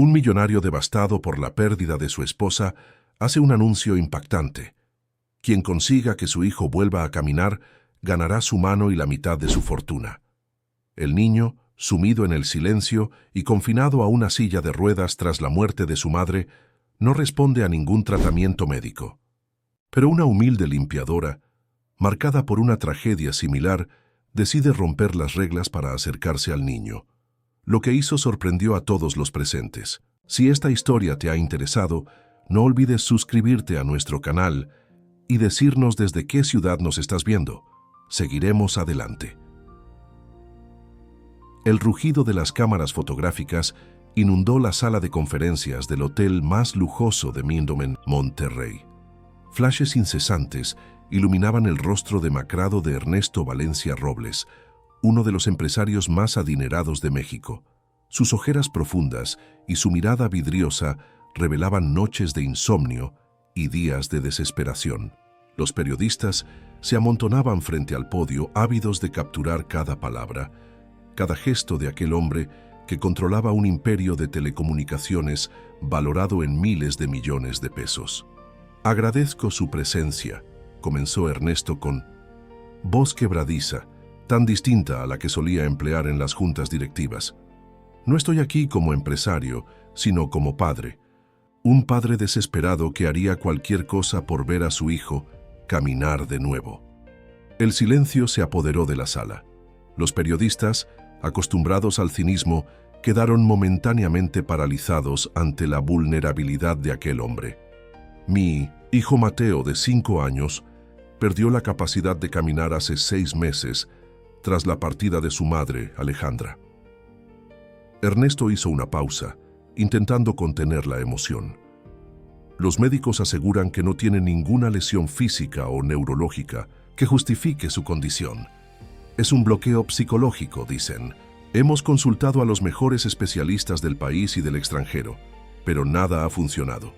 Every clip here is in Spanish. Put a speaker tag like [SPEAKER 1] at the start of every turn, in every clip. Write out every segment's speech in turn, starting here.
[SPEAKER 1] Un millonario devastado por la pérdida de su esposa hace un anuncio impactante. Quien consiga que su hijo vuelva a caminar, ganará su mano y la mitad de su fortuna. El niño, sumido en el silencio y confinado a una silla de ruedas tras la muerte de su madre, no responde a ningún tratamiento médico. Pero una humilde limpiadora, marcada por una tragedia similar, decide romper las reglas para acercarse al niño. Lo que hizo sorprendió a todos los presentes. Si esta historia te ha interesado, no olvides suscribirte a nuestro canal y decirnos desde qué ciudad nos estás viendo. Seguiremos adelante. El rugido de las cámaras fotográficas inundó la sala de conferencias del hotel más lujoso de Mindom, Monterrey. Flashes incesantes iluminaban el rostro demacrado de Ernesto Valencia Robles, uno de los empresarios más adinerados de México. Sus ojeras profundas y su mirada vidriosa revelaban noches de insomnio y días de desesperación. Los periodistas se amontonaban frente al podio, ávidos de capturar cada palabra, cada gesto de aquel hombre que controlaba un imperio de telecomunicaciones valorado en miles de millones de pesos. «Agradezco su presencia», comenzó Ernesto con voz quebradiza, tan distinta a la que solía emplear en las juntas directivas. «No estoy aquí como empresario, sino como padre. Un padre desesperado que haría cualquier cosa por ver a su hijo caminar de nuevo». El silencio se apoderó de la sala. Los periodistas, acostumbrados al cinismo, quedaron momentáneamente paralizados ante la vulnerabilidad de aquel hombre. «Mi hijo Mateo, de 5 años, perdió la capacidad de caminar hace 6 meses tras la partida de su madre, Alejandra». Ernesto hizo una pausa, intentando contener la emoción. «Los médicos aseguran que no tiene ninguna lesión física o neurológica que justifique su condición. Es un bloqueo psicológico», dicen. «Hemos consultado a los mejores especialistas del país y del extranjero, pero nada ha funcionado».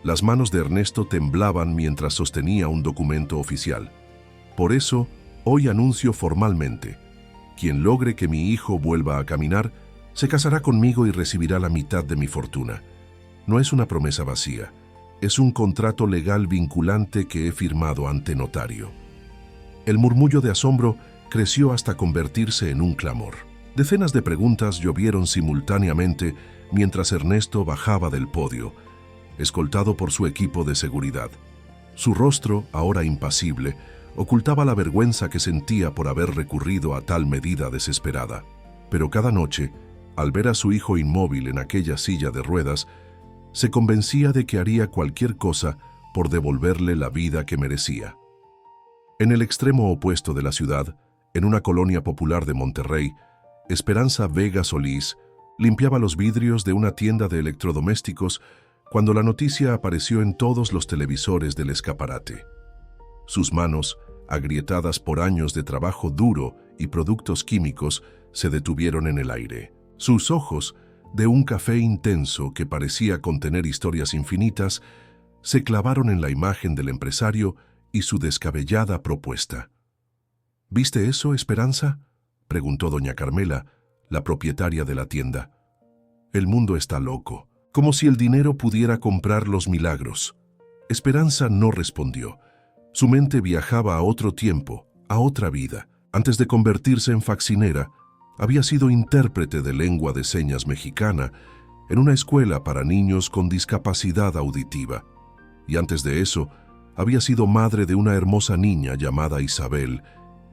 [SPEAKER 1] Las manos de Ernesto temblaban mientras sostenía un documento oficial. «Por eso, hoy anuncio formalmente, quien logre que mi hijo vuelva a caminar, se casará conmigo y recibirá la mitad de mi fortuna. No es una promesa vacía, es un contrato legal vinculante que he firmado ante notario». El murmullo de asombro creció hasta convertirse en un clamor. Decenas de preguntas llovieron simultáneamente mientras Ernesto bajaba del podio, escoltado por su equipo de seguridad. Su rostro, ahora impasible, ocultaba la vergüenza que sentía por haber recurrido a tal medida desesperada. Pero cada noche, al ver a su hijo inmóvil en aquella silla de ruedas, se convencía de que haría cualquier cosa por devolverle la vida que merecía. En el extremo opuesto de la ciudad, en una colonia popular de Monterrey, Esperanza Vega Solís limpiaba los vidrios de una tienda de electrodomésticos cuando la noticia apareció en todos los televisores del escaparate. Sus manos, agrietadas por años de trabajo duro y productos químicos, se detuvieron en el aire. Sus ojos, de un café intenso que parecía contener historias infinitas, se clavaron en la imagen del empresario y su descabellada propuesta. «¿Viste eso, Esperanza?», preguntó doña Carmela, la propietaria de la tienda. «El mundo está loco, como si el dinero pudiera comprar los milagros». Esperanza no respondió. Su mente viajaba a otro tiempo, a otra vida. Antes de convertirse en faxinera, había sido intérprete de lengua de señas mexicana en una escuela para niños con discapacidad auditiva. Y antes de eso, había sido madre de una hermosa niña llamada Isabel,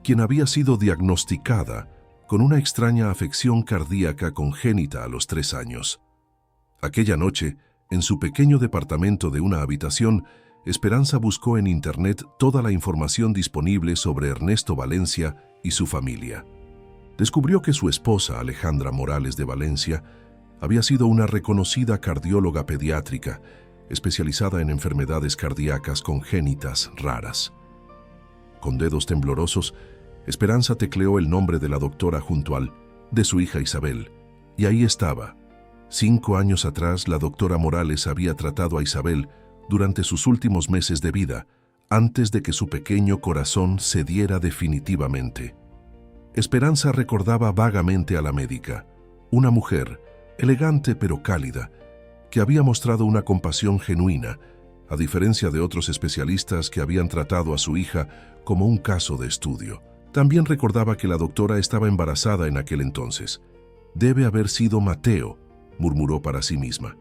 [SPEAKER 1] quien había sido diagnosticada con una extraña afección cardíaca congénita a los 3 años. Aquella noche, en su pequeño departamento de una habitación, Esperanza buscó en Internet toda la información disponible sobre Ernesto Valencia y su familia. Descubrió que su esposa, Alejandra Morales de Valencia, había sido una reconocida cardióloga pediátrica, especializada en enfermedades cardíacas congénitas raras. Con dedos temblorosos, Esperanza tecleó el nombre de la doctora junto al de su hija Isabel, y ahí estaba. 5 años atrás, la doctora Morales había tratado a Isabel durante sus últimos meses de vida, antes de que su pequeño corazón cediera definitivamente. Esperanza recordaba vagamente a la médica, una mujer elegante pero cálida, que había mostrado una compasión genuina, a diferencia de otros especialistas que habían tratado a su hija como un caso de estudio. También recordaba que la doctora estaba embarazada en aquel entonces. «Debe haber sido Mateo», murmuró para sí misma.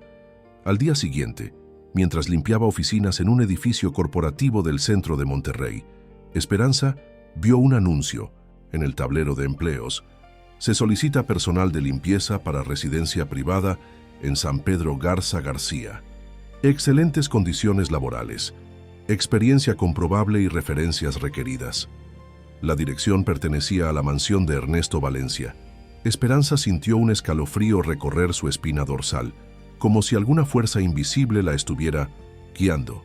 [SPEAKER 1] Al día siguiente, mientras limpiaba oficinas en un edificio corporativo del centro de Monterrey, Esperanza vio un anuncio en el tablero de empleos. Se solicita personal de limpieza para residencia privada en San Pedro Garza García. Excelentes condiciones laborales, experiencia comprobable y referencias requeridas. La dirección pertenecía a la mansión de Ernesto Valencia. Esperanza sintió un escalofrío recorrer su espina dorsal, como si alguna fuerza invisible la estuviera guiando.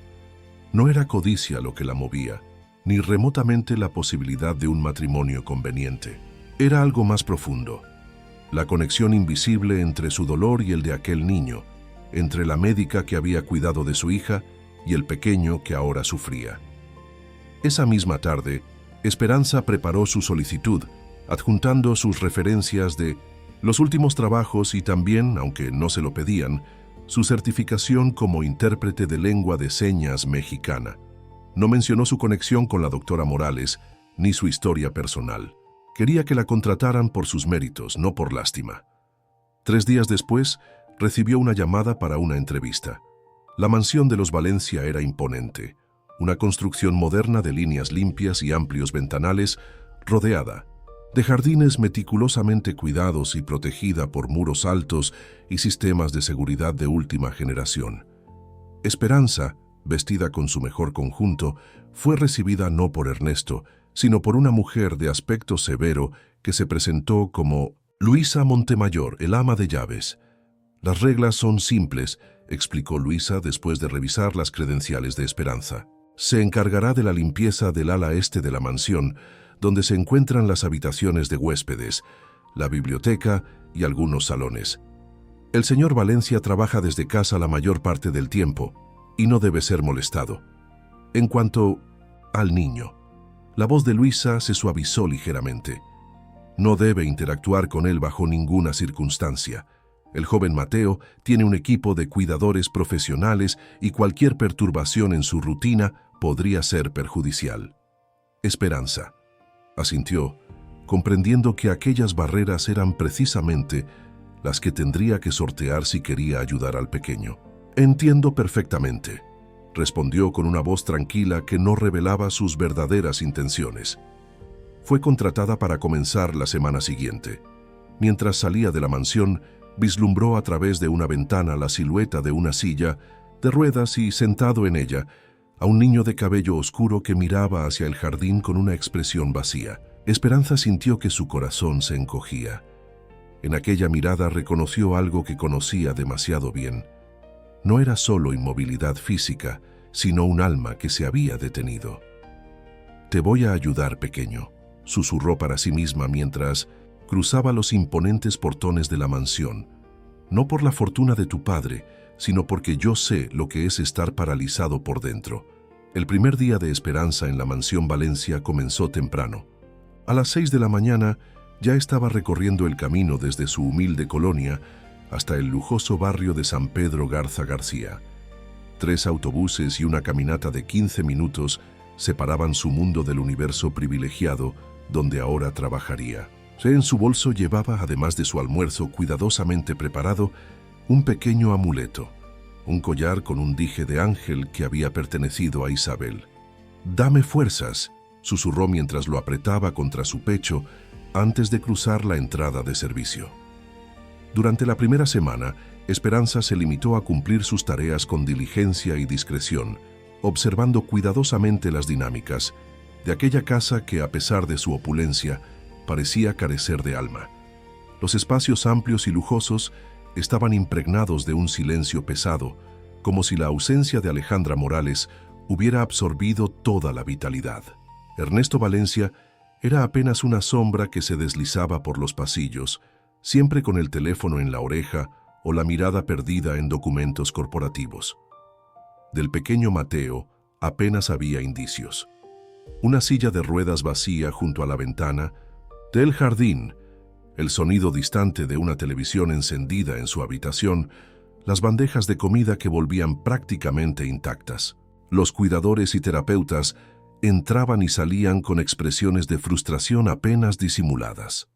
[SPEAKER 1] No era codicia lo que la movía, ni remotamente la posibilidad de un matrimonio conveniente. Era algo más profundo, la conexión invisible entre su dolor y el de aquel niño, entre la médica que había cuidado de su hija y el pequeño que ahora sufría. Esa misma tarde, Esperanza preparó su solicitud, adjuntando sus referencias de los últimos trabajos y también, aunque no se lo pedían, su certificación como intérprete de lengua de señas mexicana. No mencionó su conexión con la doctora Morales, ni su historia personal. Quería que la contrataran por sus méritos, no por lástima. 3 días después, recibió una llamada para una entrevista. La mansión de los Valencia era imponente, una construcción moderna de líneas limpias y amplios ventanales, rodeada de jardines meticulosamente cuidados y protegida por muros altos y sistemas de seguridad de última generación. Esperanza, vestida con su mejor conjunto, fue recibida no por Ernesto, sino por una mujer de aspecto severo que se presentó como Luisa Montemayor, el ama de llaves. «Las reglas son simples», explicó Luisa después de revisar las credenciales de Esperanza. «Se encargará de la limpieza del ala este de la mansión, donde se encuentran las habitaciones de huéspedes, la biblioteca y algunos salones. El señor Valencia trabaja desde casa la mayor parte del tiempo y no debe ser molestado. En cuanto al niño», la voz de Luisa se suavizó ligeramente. «No debe interactuar con él bajo ninguna circunstancia. El joven Mateo tiene un equipo de cuidadores profesionales y cualquier perturbación en su rutina podría ser perjudicial». Esperanza asintió, comprendiendo que aquellas barreras eran precisamente las que tendría que sortear si quería ayudar al pequeño. «Entiendo perfectamente», respondió con una voz tranquila que no revelaba sus verdaderas intenciones. Fue contratada para comenzar la semana siguiente. Mientras salía de la mansión, vislumbró a través de una ventana la silueta de una silla de ruedas y, sentado en ella, a un niño de cabello oscuro que miraba hacia el jardín con una expresión vacía. Esperanza sintió que su corazón se encogía. En aquella mirada reconoció algo que conocía demasiado bien. No era solo inmovilidad física, sino un alma que se había detenido. «Te voy a ayudar, pequeño», susurró para sí misma mientras cruzaba los imponentes portones de la mansión. «No por la fortuna de tu padre, sino porque yo sé lo que es estar paralizado por dentro». El primer día de Esperanza en la mansión Valencia comenzó temprano. A las 6 de la mañana ya estaba recorriendo el camino desde su humilde colonia hasta el lujoso barrio de San Pedro Garza García. 3 autobuses y una caminata de 15 minutos separaban su mundo del universo privilegiado donde ahora trabajaría. En su bolso llevaba, además de su almuerzo cuidadosamente preparado, un pequeño amuleto, un collar con un dije de ángel que había pertenecido a Isabel. «Dame fuerzas», susurró mientras lo apretaba contra su pecho antes de cruzar la entrada de servicio. Durante la primera semana, Esperanza se limitó a cumplir sus tareas con diligencia y discreción, observando cuidadosamente las dinámicas de aquella casa que, a pesar de su opulencia, parecía carecer de alma. Los espacios amplios y lujosos estaban impregnados de un silencio pesado, como si la ausencia de Alejandra Morales hubiera absorbido toda la vitalidad. Ernesto Valencia era apenas una sombra que se deslizaba por los pasillos, siempre con el teléfono en la oreja o la mirada perdida en documentos corporativos. Del pequeño Mateo apenas había indicios. Una silla de ruedas vacía junto a la ventana, del jardín, el sonido distante de una televisión encendida en su habitación, las bandejas de comida que volvían prácticamente intactas. Los cuidadores y terapeutas entraban y salían con expresiones de frustración apenas disimuladas.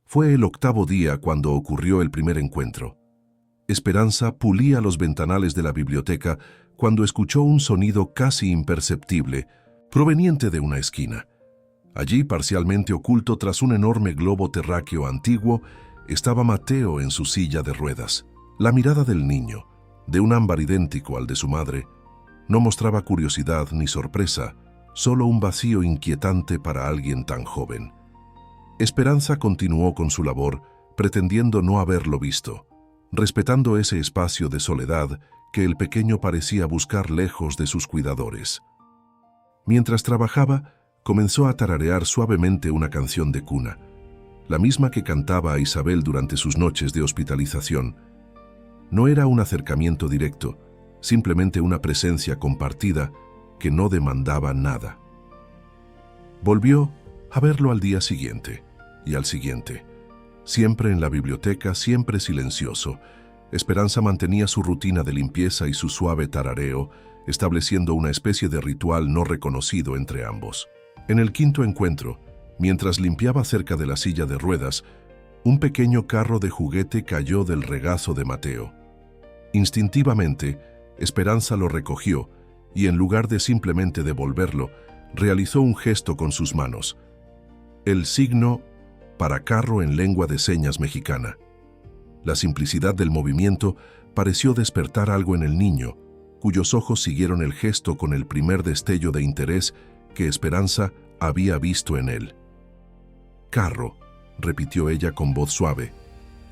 [SPEAKER 1] Fue el 8º día cuando ocurrió el primer encuentro. Esperanza pulía los ventanales de la biblioteca cuando escuchó un sonido casi imperceptible, proveniente de una esquina. Allí, parcialmente oculto tras un enorme globo terráqueo antiguo, estaba Mateo en su silla de ruedas. La mirada del niño, de un ámbar idéntico al de su madre, no mostraba curiosidad ni sorpresa, solo un vacío inquietante para alguien tan joven. Esperanza continuó con su labor, pretendiendo no haberlo visto, respetando ese espacio de soledad que el pequeño parecía buscar lejos de sus cuidadores. Mientras trabajaba, comenzó a tararear suavemente una canción de cuna, la misma que cantaba a Isabel durante sus noches de hospitalización. No era un acercamiento directo, simplemente una presencia compartida que no demandaba nada. Volvió a verlo al día siguiente y al siguiente. Siempre en la biblioteca, siempre silencioso, Esperanza mantenía su rutina de limpieza y su suave tarareo, estableciendo una especie de ritual no reconocido entre ambos. En el 5º encuentro, mientras limpiaba cerca de la silla de ruedas, un pequeño carro de juguete cayó del regazo de Mateo. Instintivamente, Esperanza lo recogió y en lugar de simplemente devolverlo, realizó un gesto con sus manos. El signo para carro en lengua de señas mexicana. La simplicidad del movimiento pareció despertar algo en el niño, cuyos ojos siguieron el gesto con el primer destello de interés que Esperanza había visto en él. «Carro», repitió ella con voz suave,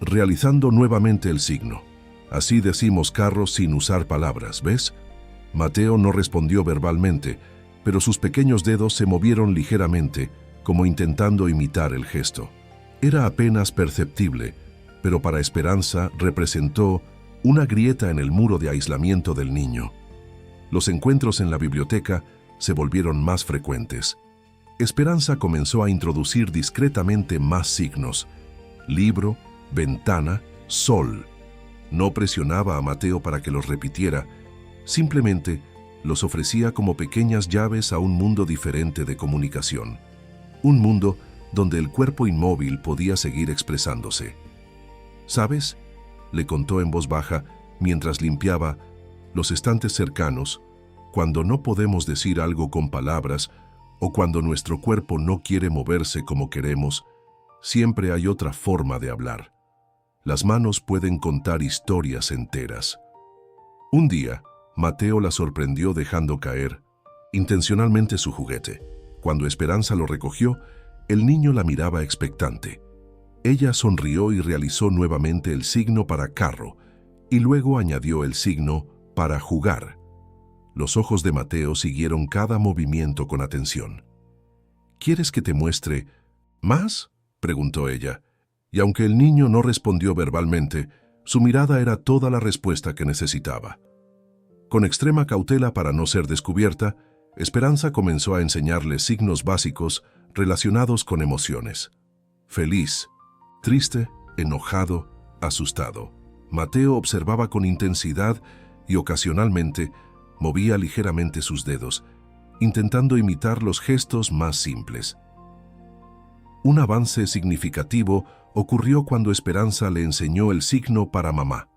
[SPEAKER 1] realizando nuevamente el signo. «Así decimos carro sin usar palabras, ¿ves?» Mateo no respondió verbalmente, pero sus pequeños dedos se movieron ligeramente, como intentando imitar el gesto. Era apenas perceptible, pero para Esperanza representó una grieta en el muro de aislamiento del niño. Los encuentros en la biblioteca se volvieron más frecuentes. Esperanza comenzó a introducir discretamente más signos: libro, ventana, sol. No presionaba a Mateo para que los repitiera, simplemente los ofrecía como pequeñas llaves a un mundo diferente de comunicación. Un mundo donde el cuerpo inmóvil podía seguir expresándose. «¿Sabes?», le contó en voz baja mientras limpiaba los estantes cercanos, «cuando no podemos decir algo con palabras o cuando nuestro cuerpo no quiere moverse como queremos, siempre hay otra forma de hablar. Las manos pueden contar historias enteras». Un día, Mateo la sorprendió dejando caer intencionalmente su juguete. Cuando Esperanza lo recogió, el niño la miraba expectante. Ella sonrió y realizó nuevamente el signo para carro, y luego añadió el signo para jugar. Los ojos de Mateo siguieron cada movimiento con atención. «¿Quieres que te muestre más?», preguntó ella, y aunque el niño no respondió verbalmente, su mirada era toda la respuesta que necesitaba. Con extrema cautela para no ser descubierta, Esperanza comenzó a enseñarle signos básicos relacionados con emociones: feliz, triste, enojado, asustado. Mateo observaba con intensidad y ocasionalmente movía ligeramente sus dedos, intentando imitar los gestos más simples. Un avance significativo ocurrió cuando Esperanza le enseñó el signo para mamá.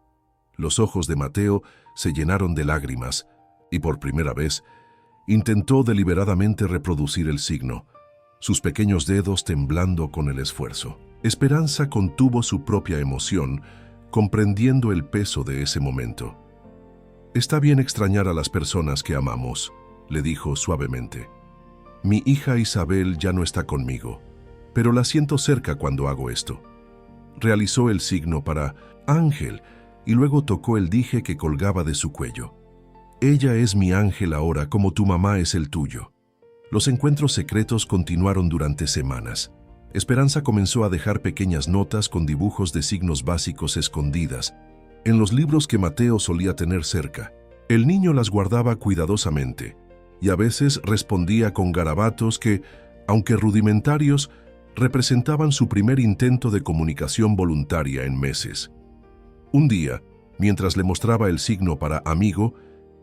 [SPEAKER 1] Los ojos de Mateo se llenaron de lágrimas y por primera vez intentó deliberadamente reproducir el signo, sus pequeños dedos temblando con el esfuerzo. Esperanza contuvo su propia emoción, comprendiendo el peso de ese momento. «Está bien extrañar a las personas que amamos», le dijo suavemente. «Mi hija Isabel ya no está conmigo, pero la siento cerca cuando hago esto». Realizó el signo para ángel y luego tocó el dije que colgaba de su cuello. «Ella es mi ángel ahora como tu mamá es el tuyo». Los encuentros secretos continuaron durante semanas. Esperanza comenzó a dejar pequeñas notas con dibujos de signos básicos escondidas en los libros que Mateo solía tener cerca. El niño las guardaba cuidadosamente y a veces respondía con garabatos que, aunque rudimentarios, representaban su primer intento de comunicación voluntaria en meses. Un día, mientras le mostraba el signo para amigo,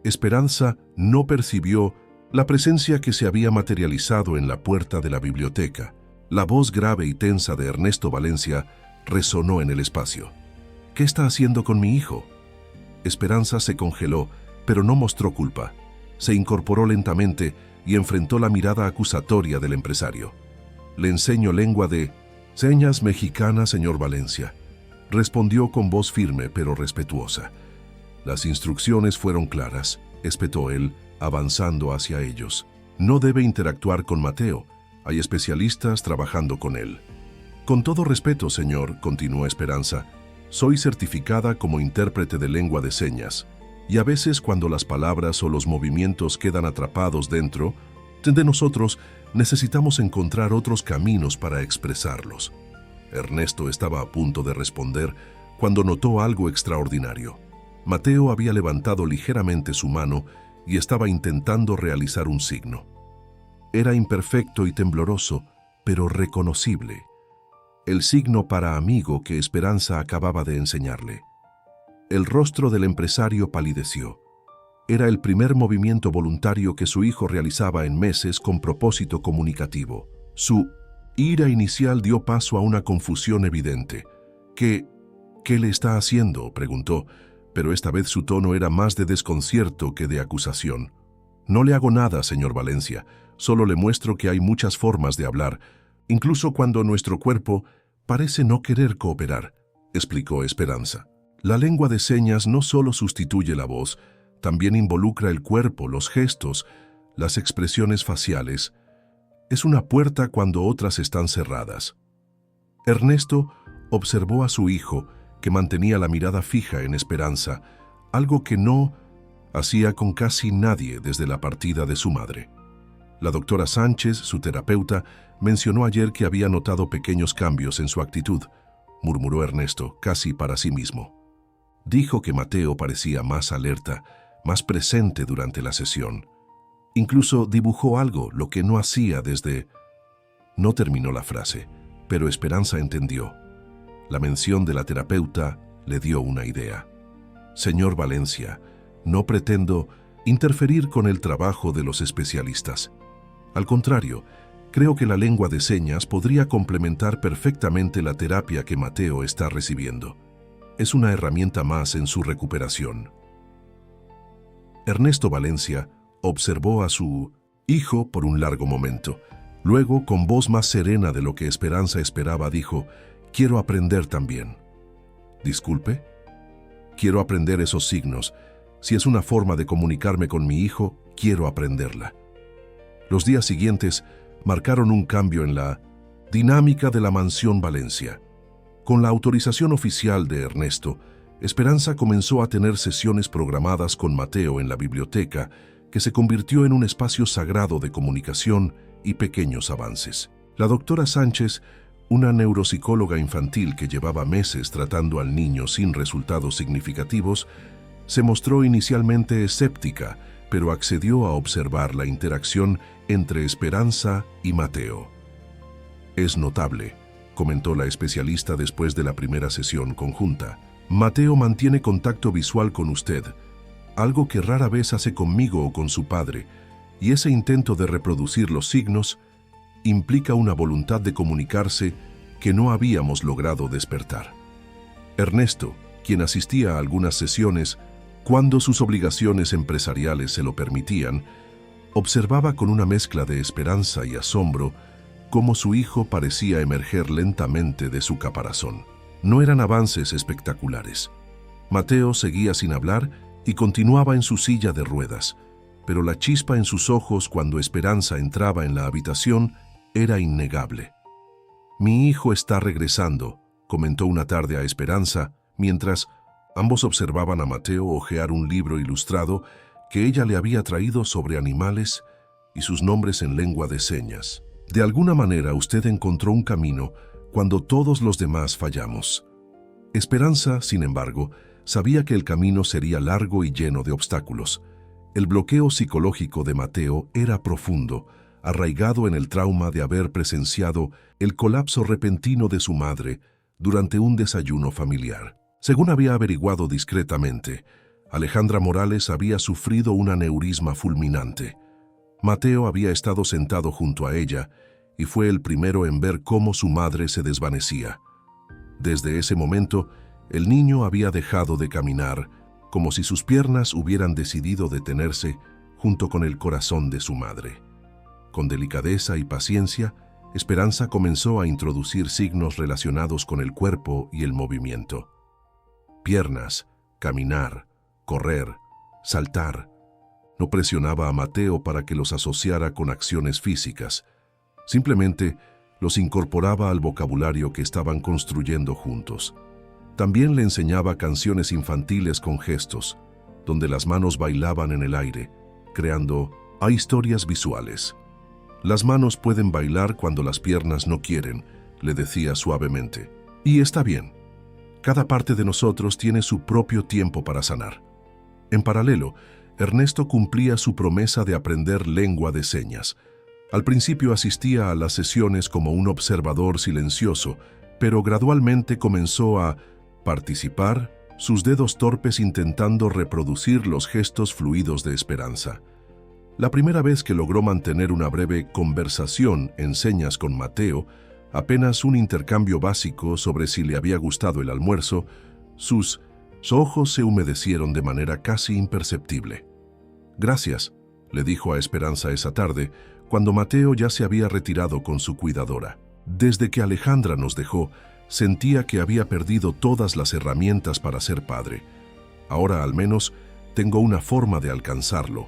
[SPEAKER 1] Esperanza no percibió la presencia que se había materializado en la puerta de la biblioteca. La voz grave y tensa de Ernesto Valencia resonó en el espacio. «¿Qué está haciendo con mi hijo?». Esperanza se congeló, pero no mostró culpa. Se incorporó lentamente y enfrentó la mirada acusatoria del empresario. «Le enseño lengua de señas mexicana, señor Valencia», respondió con voz firme pero respetuosa. «Las instrucciones fueron claras», espetó él, avanzando hacia ellos. «No debe interactuar con Mateo. Hay especialistas trabajando con él». «Con todo respeto, señor», continuó Esperanza, «soy certificada como intérprete de lengua de señas, y a veces cuando las palabras o los movimientos quedan atrapados dentro de nosotros, necesitamos encontrar otros caminos para expresarlos». Ernesto estaba a punto de responder cuando notó algo extraordinario. Mateo había levantado ligeramente su mano y estaba intentando realizar un signo. Era imperfecto y tembloroso, pero reconocible. El signo para amigo que Esperanza acababa de enseñarle. El rostro del empresario palideció. Era el primer movimiento voluntario que su hijo realizaba en meses con propósito comunicativo. Su ira inicial dio paso a una confusión evidente. ¿Qué le está haciendo?, preguntó, pero esta vez su tono era más de desconcierto que de acusación. «No le hago nada, señor Valencia, solo le muestro que hay muchas formas de hablar, incluso cuando nuestro cuerpo parece no querer cooperar», explicó Esperanza. «La lengua de señas no solo sustituye la voz, también involucra el cuerpo, los gestos, las expresiones faciales. Es una puerta cuando otras están cerradas». Ernesto observó a su hijo, que mantenía la mirada fija en Esperanza, algo que no hacía con casi nadie desde la partida de su madre. La doctora Sánchez, su terapeuta, mencionó ayer que había notado pequeños cambios en su actitud, murmuró Ernesto, casi para sí mismo. Dijo que Mateo parecía más alerta, más presente durante la sesión. Incluso dibujó algo, lo que no hacía desde... No terminó la frase, pero Esperanza entendió. La mención de la terapeuta le dio una idea. «Señor Valencia, no pretendo interferir con el trabajo de los especialistas. Al contrario, creo que la lengua de señas podría complementar perfectamente la terapia que Mateo está recibiendo. Es una herramienta más en su recuperación». Ernesto Valencia observó a su hijo por un largo momento. Luego, con voz más serena de lo que Esperanza esperaba, dijo: «Quiero aprender también». «¿Disculpe?» «Quiero aprender esos signos. Si es una forma de comunicarme con mi hijo, quiero aprenderla». Los días siguientes marcaron un cambio en la dinámica de la Mansión Valencia. Con la autorización oficial de Ernesto, Esperanza comenzó a tener sesiones programadas con Mateo en la biblioteca, que se convirtió en un espacio sagrado de comunicación y pequeños avances. La doctora Sánchez, una neuropsicóloga infantil que llevaba meses tratando al niño sin resultados significativos, se mostró inicialmente escéptica, pero accedió a observar la interacción entre Esperanza y Mateo. «Es notable», comentó la especialista después de la primera sesión conjunta. «Mateo mantiene contacto visual con usted, algo que rara vez hace conmigo o con su padre, y ese intento de reproducir los signos implica una voluntad de comunicarse que no habíamos logrado despertar». Ernesto, quien asistía a algunas sesiones cuando sus obligaciones empresariales se lo permitían, observaba con una mezcla de esperanza y asombro cómo su hijo parecía emerger lentamente de su caparazón. No eran avances espectaculares. Mateo seguía sin hablar y continuaba en su silla de ruedas, pero la chispa en sus ojos cuando Esperanza entraba en la habitación era innegable. «Mi hijo está regresando», comentó una tarde a Esperanza, mientras ambos observaban a Mateo hojear un libro ilustrado que ella le había traído sobre animales y sus nombres en lengua de señas. «De alguna manera usted encontró un camino cuando todos los demás fallamos». Esperanza, sin embargo, sabía que el camino sería largo y lleno de obstáculos. El bloqueo psicológico de Mateo era profundo, arraigado en el trauma de haber presenciado el colapso repentino de su madre durante un desayuno familiar. Según había averiguado discretamente, Alejandra Morales había sufrido un aneurisma fulminante. Mateo había estado sentado junto a ella y fue el primero en ver cómo su madre se desvanecía. Desde ese momento, el niño había dejado de caminar, como si sus piernas hubieran decidido detenerse junto con el corazón de su madre. Con delicadeza y paciencia, Esperanza comenzó a introducir signos relacionados con el cuerpo y el movimiento. Piernas, caminar, correr, saltar. No presionaba a Mateo para que los asociara con acciones físicas. Simplemente los incorporaba al vocabulario que estaban construyendo juntos. También le enseñaba canciones infantiles con gestos, donde las manos bailaban en el aire, creando historias visuales. Las manos pueden bailar cuando las piernas no quieren, le decía suavemente. Y está bien. Cada parte de nosotros tiene su propio tiempo para sanar. En paralelo, Ernesto cumplía su promesa de aprender lengua de señas. Al principio asistía a las sesiones como un observador silencioso, pero gradualmente comenzó a participar, sus dedos torpes intentando reproducir los gestos fluidos de Esperanza. La primera vez que logró mantener una breve conversación en señas con Mateo, apenas un intercambio básico sobre si le había gustado el almuerzo, sus ojos se humedecieron de manera casi imperceptible. «Gracias», le dijo a Esperanza esa tarde, cuando Mateo ya se había retirado con su cuidadora. Desde que Alejandra nos dejó, sentía que había perdido todas las herramientas para ser padre. Ahora al menos tengo una forma de alcanzarlo.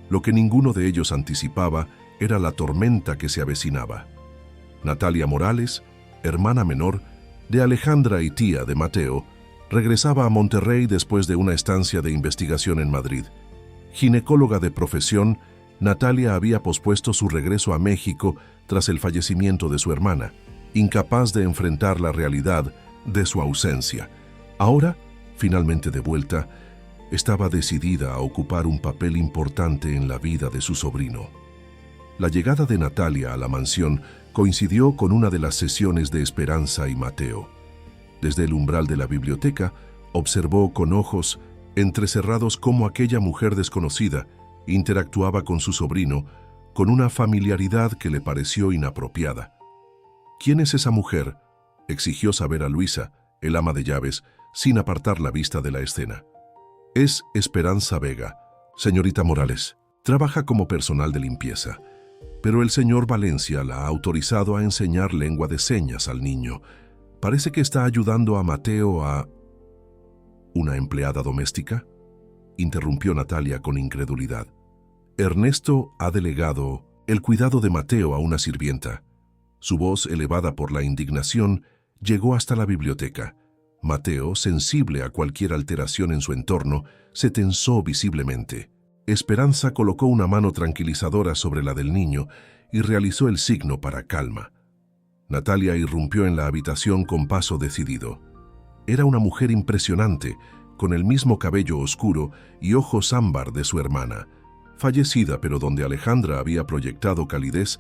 [SPEAKER 1] Lo que ninguno de ellos anticipaba era la tormenta que se avecinaba. Natalia Morales, hermana menor de Alejandra y tía de Mateo, regresaba a Monterrey después de una estancia de investigación en Madrid. Ginecóloga de profesión, Natalia había pospuesto su regreso a México tras el fallecimiento de su hermana, incapaz de enfrentar la realidad de su ausencia. Ahora, finalmente de vuelta, estaba decidida a ocupar un papel importante en la vida de su sobrino. La llegada de Natalia a la mansión coincidió con una de las sesiones de Esperanza y Mateo. Desde el umbral de la biblioteca, observó con ojos entrecerrados cómo aquella mujer desconocida interactuaba con su sobrino con una familiaridad que le pareció inapropiada. «¿Quién es esa mujer?», exigió saber a Luisa, el ama de llaves, sin apartar la vista de la escena. «Es Esperanza Vega, señorita Morales. Trabaja como personal de limpieza, pero el señor Valencia la ha autorizado a enseñar lengua de señas al niño. Parece que está ayudando a Mateo a...» «¿Una empleada doméstica?», interrumpió Natalia con incredulidad. «Ernesto ha delegado el cuidado de Mateo a una sirvienta». Su voz, elevada por la indignación, llegó hasta la biblioteca. Mateo, sensible a cualquier alteración en su entorno, se tensó visiblemente. Esperanza colocó una mano tranquilizadora sobre la del niño y realizó el signo para calma. Natalia irrumpió en la habitación con paso decidido. Era una mujer impresionante, con el mismo cabello oscuro y ojos ámbar de su hermana. Fallecida, pero donde Alejandra había proyectado calidez,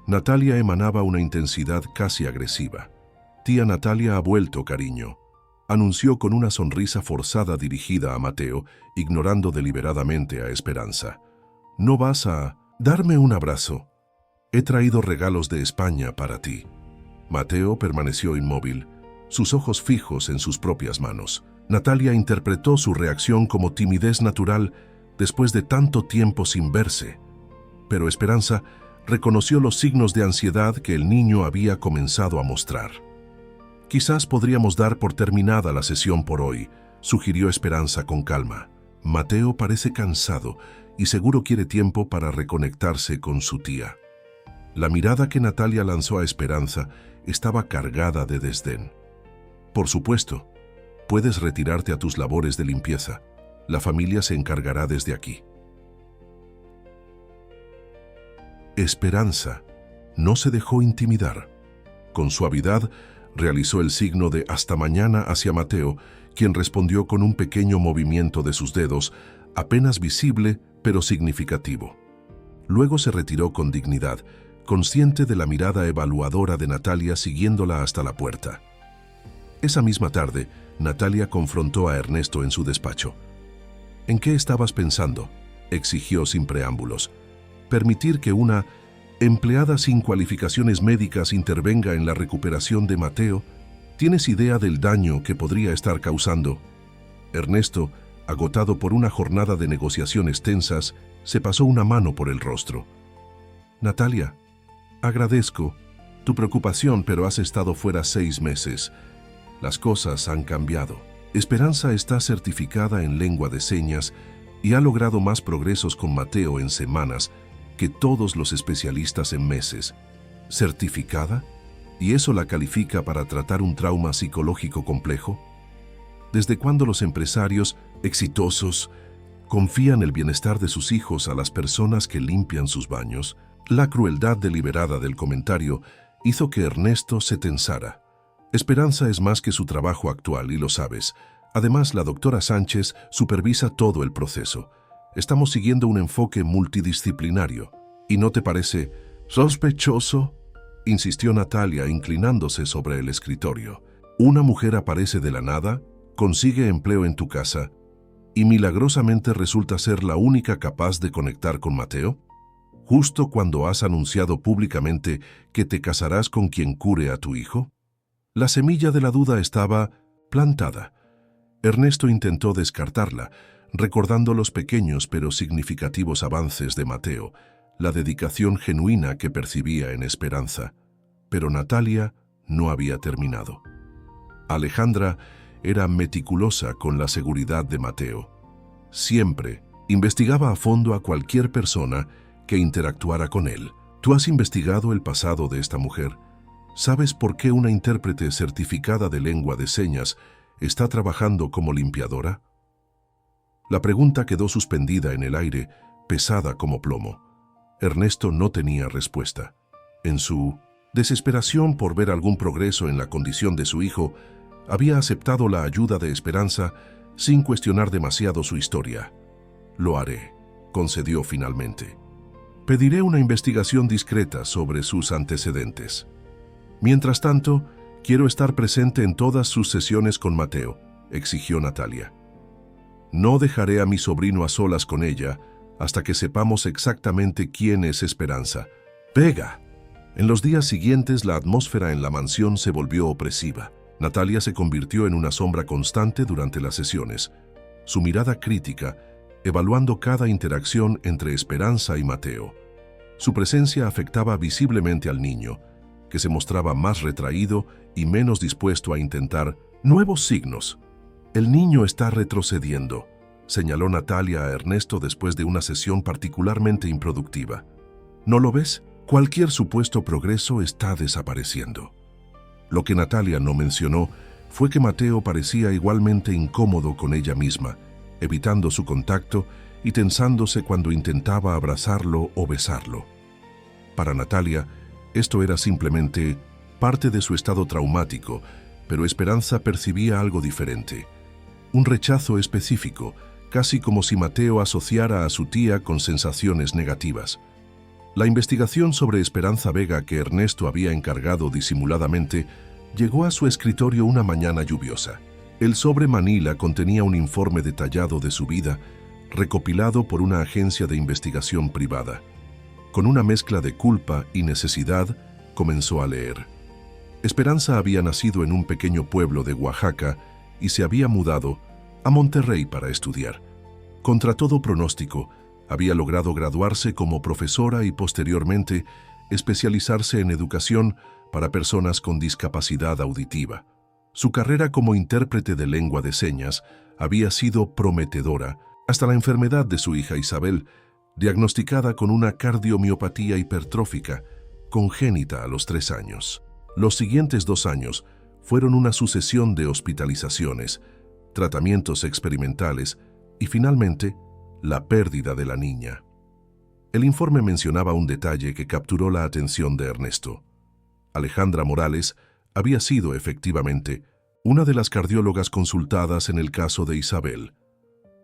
[SPEAKER 1] Natalia emanaba una intensidad casi agresiva. «Tía Natalia ha vuelto, cariño», anunció con una sonrisa forzada dirigida a Mateo, ignorando deliberadamente a Esperanza. «¿No vas a darme un abrazo? He traído regalos de España para ti». Mateo permaneció inmóvil, sus ojos fijos en sus propias manos. Natalia interpretó su reacción como timidez natural después de tanto tiempo sin verse. Pero Esperanza reconoció los signos de ansiedad que el niño había comenzado a mostrar. «Quizás podríamos dar por terminada la sesión por hoy», sugirió Esperanza con calma. «Mateo parece cansado y seguro quiere tiempo para reconectarse con su tía». La mirada que Natalia lanzó a Esperanza estaba cargada de desdén. «Por supuesto, puedes retirarte a tus labores de limpieza. La familia se encargará desde aquí». Esperanza no se dejó intimidar. Con suavidad, realizó el signo de «hasta mañana» hacia Mateo, quien respondió con un pequeño movimiento de sus dedos, apenas visible pero significativo. Luego se retiró con dignidad, consciente de la mirada evaluadora de Natalia siguiéndola hasta la puerta. Esa misma tarde, Natalia confrontó a Ernesto en su despacho. ¿En qué estabas pensando?, exigió sin preámbulos. ¿Permitir que una empleada sin cualificaciones médicas intervenga en la recuperación de Mateo? ¿Tienes idea del daño que podría estar causando? Ernesto, agotado por una jornada de negociaciones tensas, se pasó una mano por el rostro. Natalia, agradezco tu preocupación, pero has estado fuera 6 meses. Las cosas han cambiado. Esperanza está certificada en lengua de señas y ha logrado más progresos con Mateo en semanas que todos los especialistas en meses. ¿Certificada? ¿Y eso la califica para tratar un trauma psicológico complejo? ¿Desde cuándo los empresarios exitosos confían el bienestar de sus hijos a las personas que limpian sus baños? La crueldad deliberada del comentario hizo que Ernesto se tensara. Esperanza es más que su trabajo actual, y lo sabes. Además, la doctora Sánchez supervisa todo el proceso. Estamos siguiendo un enfoque multidisciplinario. ¿Y no te parece sospechoso?, insistió Natalia, inclinándose sobre el escritorio. Una mujer aparece de la nada, consigue empleo en tu casa y milagrosamente resulta ser la única capaz de conectar con Mateo, justo cuando has anunciado públicamente que te casarás con quien cure a tu hijo. La semilla de la duda estaba plantada. Ernesto intentó descartarla, recordando los pequeños pero significativos avances de Mateo, la dedicación genuina que percibía en Esperanza. Pero Natalia no había terminado. Alejandra era meticulosa con la seguridad de Mateo. Siempre investigaba a fondo a cualquier persona que interactuara con él. ¿Tú has investigado el pasado de esta mujer? ¿Sabes por qué una intérprete certificada de lengua de señas está trabajando como limpiadora? La pregunta quedó suspendida en el aire, pesada como plomo. Ernesto no tenía respuesta. En su desesperación por ver algún progreso en la condición de su hijo, había aceptado la ayuda de Esperanza sin cuestionar demasiado su historia. «Lo haré», concedió finalmente. «Pediré una investigación discreta sobre sus antecedentes. Mientras tanto, quiero estar presente en todas sus sesiones con Mateo», exigió Natalia. «No dejaré a mi sobrino a solas con ella hasta que sepamos exactamente quién es Esperanza. ¡Pega!». En los días siguientes, la atmósfera en la mansión se volvió opresiva. Natalia se convirtió en una sombra constante durante las sesiones, su mirada crítica, evaluando cada interacción entre Esperanza y Mateo. Su presencia afectaba visiblemente al niño, que se mostraba más retraído y menos dispuesto a intentar nuevos signos. «El niño está retrocediendo», señaló Natalia a Ernesto después de una sesión particularmente improductiva. «¿No lo ves? Cualquier supuesto progreso está desapareciendo». Lo que Natalia no mencionó fue que Mateo parecía igualmente incómodo con ella misma, evitando su contacto y tensándose cuando intentaba abrazarlo o besarlo. Para Natalia, esto era simplemente parte de su estado traumático, pero Esperanza percibía algo diferente. Un rechazo específico, casi como si Mateo asociara a su tía con sensaciones negativas. La investigación sobre Esperanza Vega que Ernesto había encargado disimuladamente llegó a su escritorio una mañana lluviosa. El sobre Manila contenía un informe detallado de su vida, recopilado por una agencia de investigación privada. Con una mezcla de culpa y necesidad, comenzó a leer. Esperanza había nacido en un pequeño pueblo de Oaxaca y se había mudado a Monterrey para estudiar. Contra todo pronóstico, había logrado graduarse como profesora y posteriormente especializarse en educación para personas con discapacidad auditiva. Su carrera como intérprete de lengua de señas había sido prometedora hasta la enfermedad de su hija Isabel, diagnosticada con una cardiomiopatía hipertrófica congénita a los 3 años. Los siguientes 2 años fueron una sucesión de hospitalizaciones, tratamientos experimentales y finalmente la pérdida de la niña. El informe mencionaba un detalle que capturó la atención de Ernesto. Alejandra Morales había sido efectivamente una de las cardiólogas consultadas en el caso de Isabel.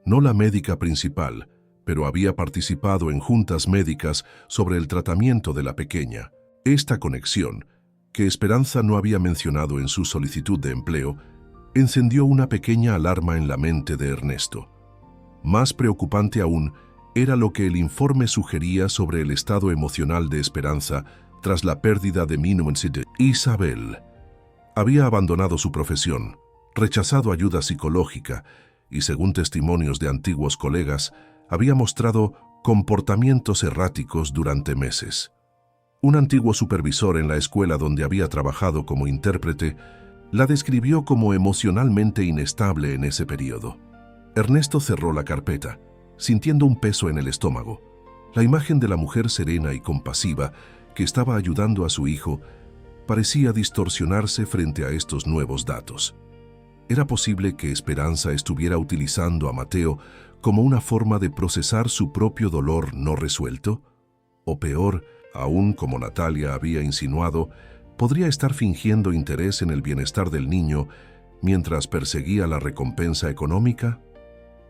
[SPEAKER 1] No la médica principal, pero había participado en juntas médicas sobre el tratamiento de la pequeña. Esta conexión, que Esperanza no había mencionado en su solicitud de empleo, encendió una pequeña alarma en la mente de Ernesto. Más preocupante aún era lo que el informe sugería sobre el estado emocional de Esperanza tras la pérdida de Isabel. Había abandonado su profesión, rechazado ayuda psicológica y, según testimonios de antiguos colegas, había mostrado comportamientos erráticos durante meses. Un antiguo supervisor en la escuela donde había trabajado como intérprete la describió como emocionalmente inestable en ese periodo. Ernesto cerró la carpeta, sintiendo un peso en el estómago. La imagen de la mujer serena y compasiva que estaba ayudando a su hijo parecía distorsionarse frente a estos nuevos datos. ¿Era posible que Esperanza estuviera utilizando a Mateo como una forma de procesar su propio dolor no resuelto? O peor, aún como Natalia había insinuado, podría estar fingiendo interés en el bienestar del niño mientras perseguía la recompensa económica.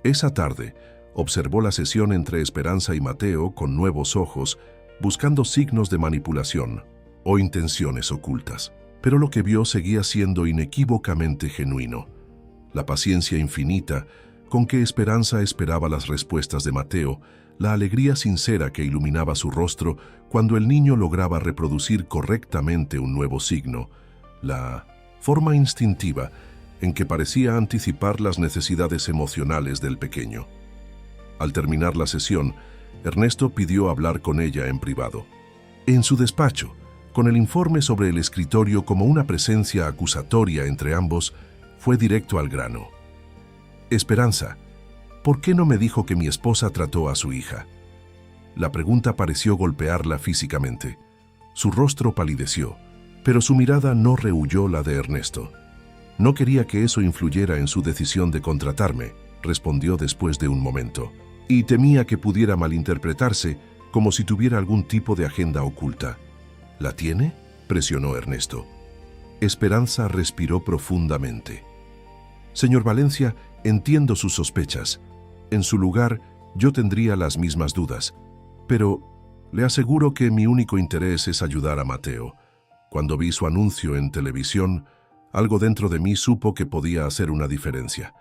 [SPEAKER 1] Esa tarde, observó la sesión entre Esperanza y Mateo con nuevos ojos, buscando signos de manipulación o intenciones ocultas. Pero lo que vio seguía siendo inequívocamente genuino. La paciencia infinita con que Esperanza esperaba las respuestas de Mateo, la alegría sincera que iluminaba su rostro cuando el niño lograba reproducir correctamente un nuevo signo, la forma instintiva en que parecía anticipar las necesidades emocionales del pequeño. Al terminar la sesión, Ernesto pidió hablar con ella en privado. En su despacho, con el informe sobre el escritorio como una presencia acusatoria entre ambos, fue directo al grano. Esperanza, ¿por qué no me dijo que mi esposa trató a su hija? La pregunta pareció golpearla físicamente. Su rostro palideció, pero su mirada no rehuyó la de Ernesto. No quería que eso influyera en su decisión de contratarme, respondió después de un momento, y temía que pudiera malinterpretarse como si tuviera algún tipo de agenda oculta. ¿La tiene?, presionó Ernesto. Esperanza respiró profundamente. Señor Valencia, entiendo sus sospechas. En su lugar, yo tendría las mismas dudas. Pero le aseguro que mi único interés es ayudar a Mateo. Cuando vi su anuncio en televisión, algo dentro de mí supo que podía hacer una diferencia.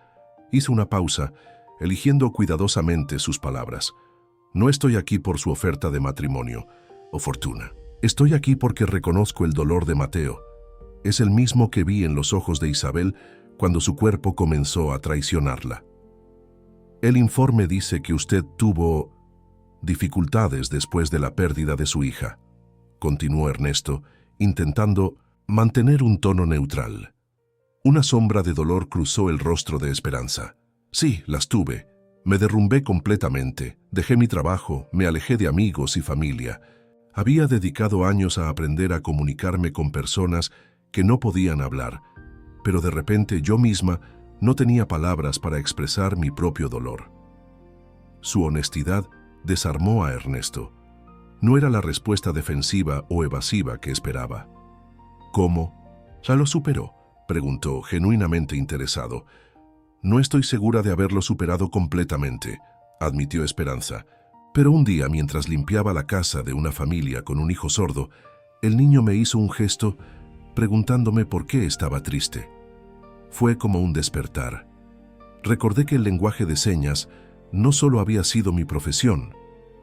[SPEAKER 1] Hice una pausa, eligiendo cuidadosamente sus palabras. No estoy aquí por su oferta de matrimonio o fortuna. Estoy aquí porque reconozco el dolor de Mateo. Es el mismo que vi en los ojos de Isabel cuando su cuerpo comenzó a traicionarla. El informe dice que usted tuvo dificultades después de la pérdida de su hija, continuó Ernesto, intentando mantener un tono neutral. Una sombra de dolor cruzó el rostro de Esperanza. Sí, las tuve. Me derrumbé completamente, dejé mi trabajo, me alejé de amigos y familia. Había dedicado años a aprender a comunicarme con personas que no podían hablar, pero de repente yo misma no tenía palabras para expresar mi propio dolor. Su honestidad desarmó a Ernesto. No era la respuesta defensiva o evasiva que esperaba. ¿Cómo? ¿Ya lo superó?, preguntó, genuinamente interesado. No estoy segura de haberlo superado completamente, admitió Esperanza. Pero un día, mientras limpiaba la casa de una familia con un hijo sordo, el niño me hizo un gesto preguntándome por qué estaba triste. Fue como un despertar. Recordé que el lenguaje de señas no solo había sido mi profesión,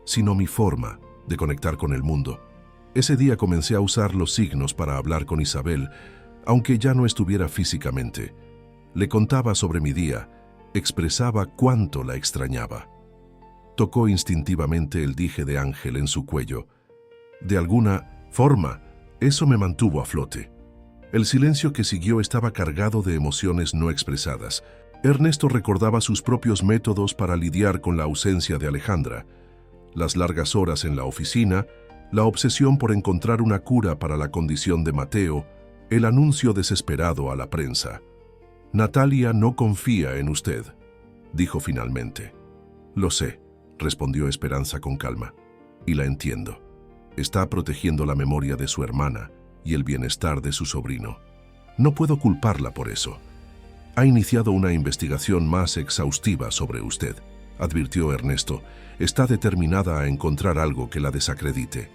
[SPEAKER 1] sino mi forma de conectar con el mundo. Ese día comencé a usar los signos para hablar con Isabel, aunque ya no estuviera físicamente. Le contaba sobre mi día, expresaba cuánto la extrañaba. Tocó instintivamente el dije de ángel en su cuello. De alguna forma, eso me mantuvo a flote. El silencio que siguió estaba cargado de emociones no expresadas. Ernesto recordaba sus propios métodos para lidiar con la ausencia de Alejandra, las largas horas en la oficina, la obsesión por encontrar una cura para la condición de Mateo, el anuncio desesperado a la prensa. Natalia no confía en usted, dijo finalmente. Lo sé, respondió Esperanza con calma, y la entiendo. Está protegiendo la memoria de su hermana y el bienestar de su sobrino. No puedo culparla por eso. Ha iniciado una investigación más exhaustiva sobre usted. advirtió Ernesto. Está determinada a encontrar algo que la desacredite.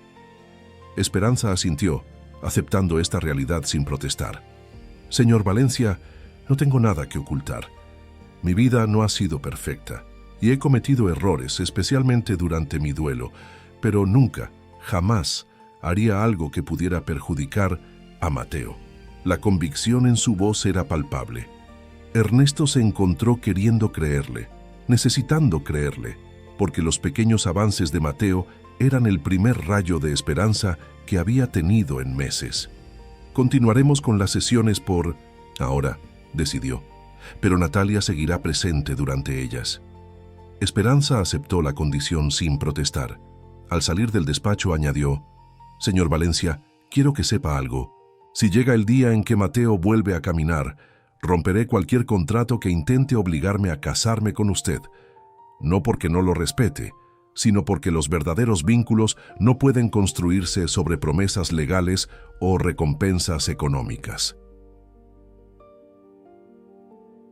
[SPEAKER 1] Esperanza asintió, aceptando esta realidad sin protestar. Señor Valencia, no tengo nada que ocultar. Mi vida no ha sido perfecta y he cometido errores, especialmente durante mi duelo, pero nunca, jamás, haría algo que pudiera perjudicar a Mateo. La convicción en su voz era palpable. Ernesto se encontró queriendo creerle, necesitando creerle, porque los pequeños avances de Mateo eran el primer rayo de esperanza que había tenido en meses. Continuaremos con las sesiones por ahora, decidió, pero Natalia seguirá presente durante ellas. Esperanza aceptó la condición sin protestar. Al salir del despacho añadió: Señor Valencia, quiero que sepa algo. Si llega el día en que Mateo vuelve a caminar, romperé cualquier contrato que intente obligarme a casarme con usted. No porque no lo respete, sino porque los verdaderos vínculos no pueden construirse sobre promesas legales o recompensas económicas.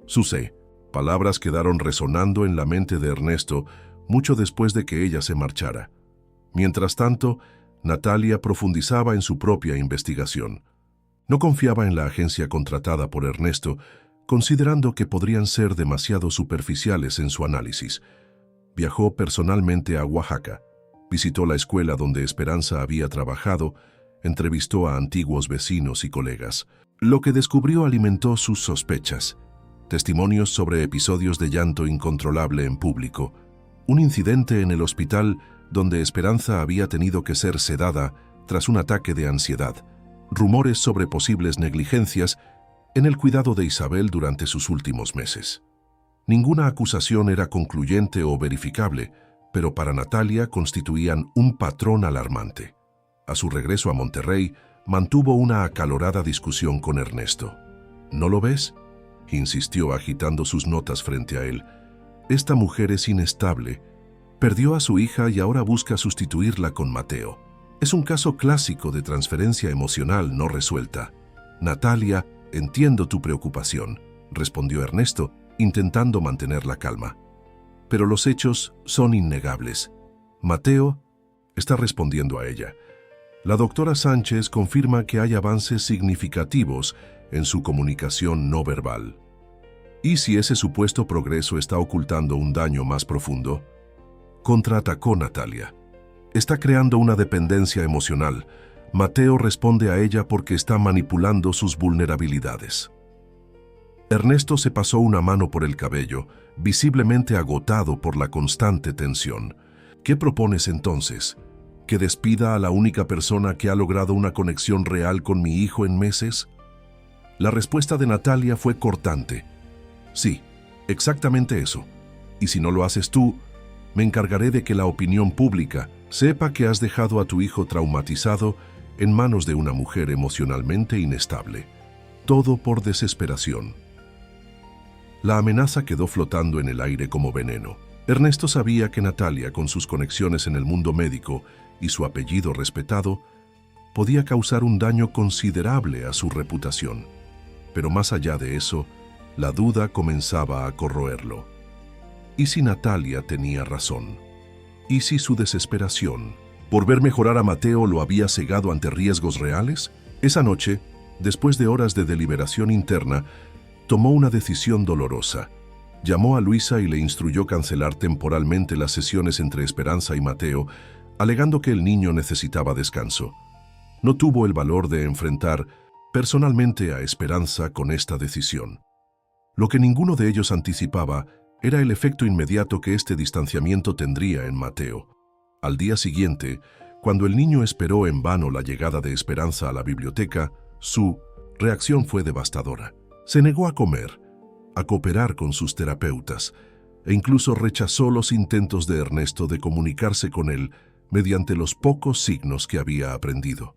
[SPEAKER 1] Susé. Palabras quedaron resonando en la mente de Ernesto mucho después de que ella se marchara. Mientras tanto, Natalia profundizaba en su propia investigación. No confiaba en la agencia contratada por Ernesto, considerando que podrían ser demasiado superficiales en su análisis. Viajó personalmente a Oaxaca, visitó la escuela donde Esperanza había trabajado, entrevistó a antiguos vecinos y colegas. Lo que descubrió alimentó sus sospechas. Testimonios sobre episodios de llanto incontrolable en público, un incidente en el hospital donde Esperanza había tenido que ser sedada tras un ataque de ansiedad, rumores sobre posibles negligencias en el cuidado de Isabel durante sus últimos meses. Ninguna acusación era concluyente o verificable, pero para Natalia constituían un patrón alarmante. A su regreso a Monterrey, mantuvo una acalorada discusión con Ernesto. ¿No lo ves?, insistió agitando sus notas frente a él. Esta mujer es inestable. Perdió a su hija y ahora busca sustituirla con Mateo. Es un caso clásico de transferencia emocional no resuelta. Natalia, entiendo tu preocupación, respondió Ernesto, intentando mantener la calma. Pero los hechos son innegables. Mateo está respondiendo a ella. La doctora Sánchez confirma que hay avances significativos en su comunicación no verbal. ¿Y si ese supuesto progreso está ocultando un daño más profundo? Contraatacó Natalia. Está creando una dependencia emocional. Mateo responde a ella porque está manipulando sus vulnerabilidades. Ernesto se pasó una mano por el cabello, visiblemente agotado por la constante tensión. ¿Qué propones entonces? ¿Que despida a la única persona que ha logrado una conexión real con mi hijo en meses? La respuesta de Natalia fue cortante. Sí, exactamente eso. Y si no lo haces tú, me encargaré de que la opinión pública sepa que has dejado a tu hijo traumatizado en manos de una mujer emocionalmente inestable. Todo por desesperación. La amenaza quedó flotando en el aire como veneno. Ernesto sabía que Natalia, con sus conexiones en el mundo médico y su apellido respetado, podía causar un daño considerable a su reputación. Pero más allá de eso, la duda comenzaba a corroerlo. ¿Y si Natalia tenía razón? ¿Y si su desesperación por ver mejorar a Mateo lo había cegado ante riesgos reales? Esa noche, después de horas de deliberación interna, tomó una decisión dolorosa. Llamó a Luisa y le instruyó cancelar temporalmente las sesiones entre Esperanza y Mateo, alegando que el niño necesitaba descanso. No tuvo el valor de enfrentar personalmente a Esperanza con esta decisión. Lo que ninguno de ellos anticipaba era el efecto inmediato que este distanciamiento tendría en Mateo. Al día siguiente, cuando el niño esperó en vano la llegada de Esperanza a la biblioteca, su reacción fue devastadora. Se negó a comer, a cooperar con sus terapeutas, e incluso rechazó los intentos de Ernesto de comunicarse con él mediante los pocos signos que había aprendido.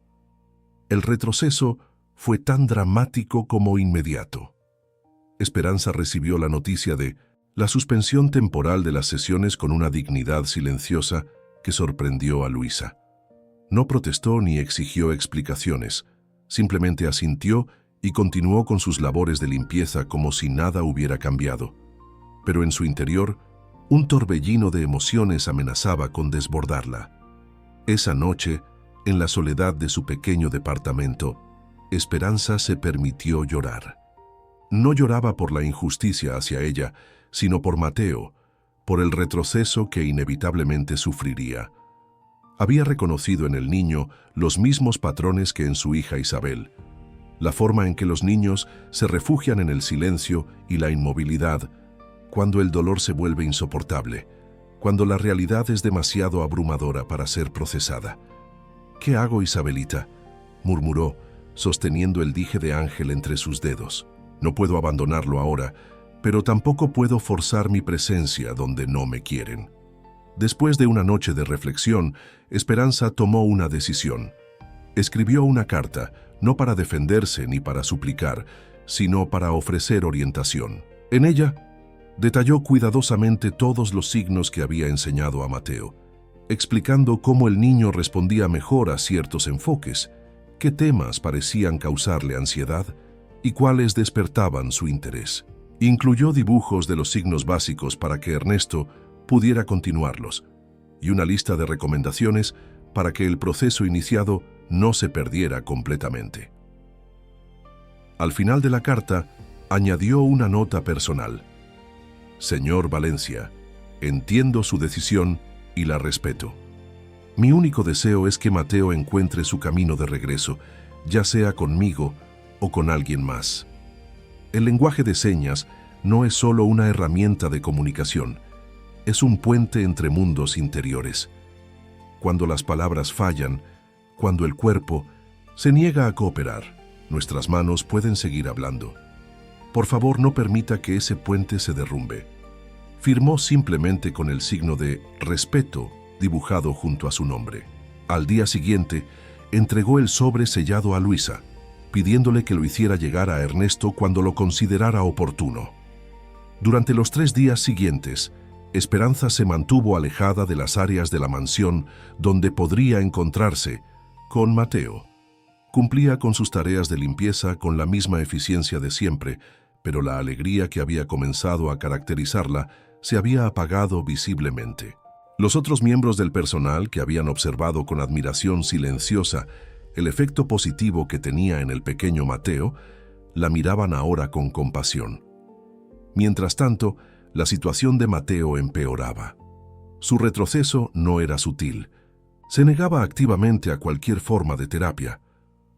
[SPEAKER 1] El retroceso fue tan dramático como inmediato. Esperanza recibió la noticia de la suspensión temporal de las sesiones con una dignidad silenciosa que sorprendió a Luisa. No protestó ni exigió explicaciones, simplemente asintió y continuó con sus labores de limpieza como si nada hubiera cambiado. Pero en su interior, Un torbellino de emociones amenazaba con desbordarla. Esa noche, en la soledad de su pequeño departamento, Esperanza se permitió llorar. No lloraba por la injusticia hacia ella, sino por Mateo, por el retroceso que inevitablemente sufriría. Había reconocido en el niño los mismos patrones que en su hija Isabel, la forma en que los niños se refugian en el silencio y la inmovilidad cuando el dolor se vuelve insoportable, cuando la realidad es demasiado abrumadora para ser procesada. «¿Qué hago, Isabelita?», murmuró, sosteniendo el dije de Ángel entre sus dedos. «No puedo abandonarlo ahora, pero tampoco puedo forzar mi presencia donde no me quieren». Después de una noche de reflexión, Esperanza tomó una decisión. Escribió una carta, no para defenderse ni para suplicar, sino para ofrecer orientación. En ella, detalló cuidadosamente todos los signos que había enseñado a Mateo, explicando cómo el niño respondía mejor a ciertos enfoques, qué temas parecían causarle ansiedad y cuáles despertaban su interés. Incluyó dibujos de los signos básicos para que Ernesto pudiera continuarlos y una lista de recomendaciones para que el proceso iniciado no se perdiera completamente. Al final de la carta, añadió una nota personal. «Señor Valencia, entiendo su decisión y la respeto. Mi único deseo es que Mateo encuentre su camino de regreso, ya sea conmigo o con alguien más». El lenguaje de señas no es solo una herramienta de comunicación, es un puente entre mundos interiores. Cuando las palabras fallan, cuando el cuerpo se niega a cooperar, nuestras manos pueden seguir hablando. Por favor, no permita que ese puente se derrumbe. Firmó simplemente con el signo de respeto dibujado junto a su nombre. Al día siguiente, entregó el sobre sellado a Luisa, pidiéndole que lo hiciera llegar a Ernesto cuando lo considerara oportuno. Durante los 3 días siguientes, Esperanza se mantuvo alejada de las áreas de la mansión donde podría encontrarse con Mateo. Cumplía con sus tareas de limpieza con la misma eficiencia de siempre, pero la alegría que había comenzado a caracterizarla se había apagado visiblemente. Los otros miembros del personal, que habían observado con admiración silenciosa el efecto positivo que tenía en el pequeño Mateo, la miraban ahora con compasión. Mientras tanto, la situación de Mateo empeoraba. Su retroceso no era sutil. Se negaba activamente a cualquier forma de terapia.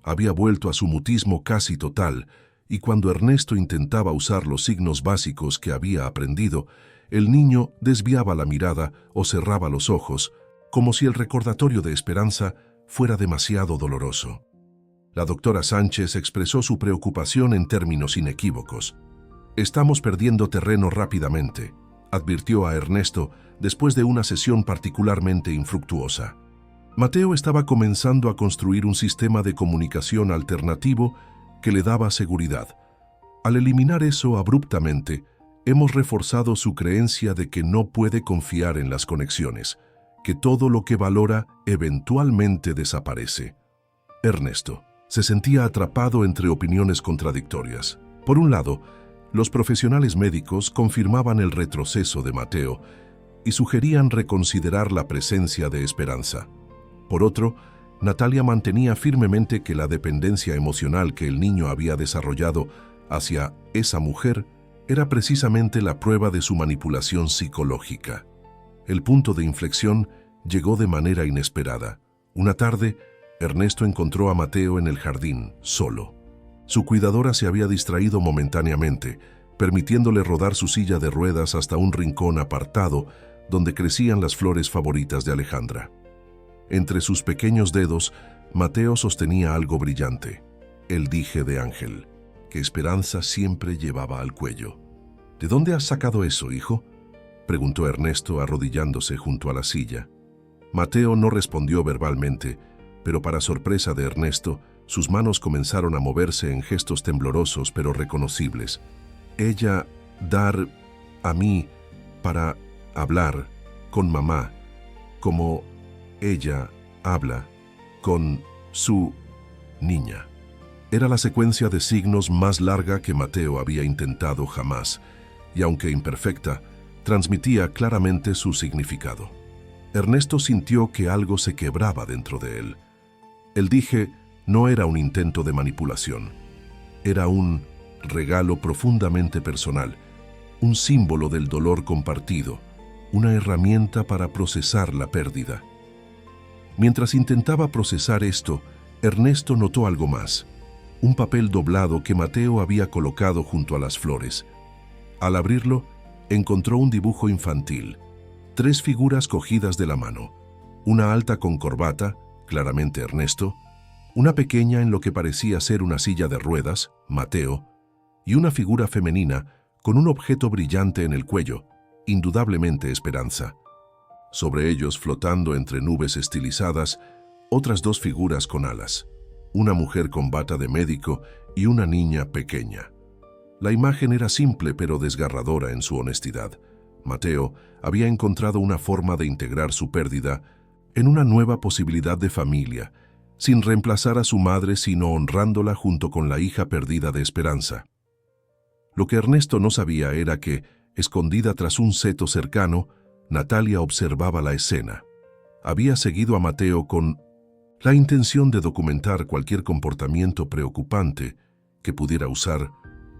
[SPEAKER 1] Había vuelto a su mutismo casi total, y cuando Ernesto intentaba usar los signos básicos que había aprendido, el niño desviaba la mirada o cerraba los ojos, como si el recordatorio de Esperanza fuera demasiado doloroso. La doctora Sánchez expresó su preocupación en términos inequívocos. «Estamos perdiendo terreno rápidamente», advirtió a Ernesto después de una sesión particularmente infructuosa. Mateo estaba comenzando a construir un sistema de comunicación alternativo que le daba seguridad. Al eliminar eso abruptamente, hemos reforzado su creencia de que no puede confiar en las conexiones, que todo lo que valora eventualmente desaparece. Ernesto se sentía atrapado entre opiniones contradictorias. Por un lado, los profesionales médicos confirmaban el retroceso de Mateo y sugerían reconsiderar la presencia de Esperanza. Por otro, Natalia mantenía firmemente que la dependencia emocional que el niño había desarrollado hacia esa mujer era precisamente la prueba de su manipulación psicológica. El punto de inflexión llegó de manera inesperada. Una tarde, Ernesto encontró a Mateo en el jardín, solo. Su cuidadora se había distraído momentáneamente, permitiéndole rodar su silla de ruedas hasta un rincón apartado donde crecían las flores favoritas de Alejandra. Entre sus pequeños dedos, Mateo sostenía algo brillante, el dije de Ángel, que Esperanza siempre llevaba al cuello. «¿De dónde has sacado eso, hijo?», preguntó Ernesto arrodillándose junto a la silla. Mateo no respondió verbalmente, pero para sorpresa de Ernesto, sus manos comenzaron a moverse en gestos temblorosos pero reconocibles. «Ella dar a mí para hablar con mamá, como ella habla con su niña». Era la secuencia de signos más larga que Mateo había intentado jamás, y aunque imperfecta, transmitía claramente su significado. Ernesto sintió que algo se quebraba dentro de él. El dije no era un intento de manipulación. Era un regalo profundamente personal, un símbolo del dolor compartido, una herramienta para procesar la pérdida. Mientras intentaba procesar esto, Ernesto notó algo más: un papel doblado que Mateo había colocado junto a las flores. Al abrirlo, encontró un dibujo infantil, 3 figuras cogidas de la mano, una alta con corbata, claramente Ernesto, una pequeña en lo que parecía ser una silla de ruedas, Mateo, y una figura femenina con un objeto brillante en el cuello, indudablemente Esperanza. Sobre ellos, flotando entre nubes estilizadas, otras 2 figuras con alas, una mujer con bata de médico y una niña pequeña. La imagen era simple pero desgarradora en su honestidad. Mateo había encontrado una forma de integrar su pérdida en una nueva posibilidad de familia, sin reemplazar a su madre, sino honrándola junto con la hija perdida de Esperanza. Lo que Ernesto no sabía era que, escondida tras un seto cercano, Natalia observaba la escena. Había seguido a Mateo con la intención de documentar cualquier comportamiento preocupante que pudiera usar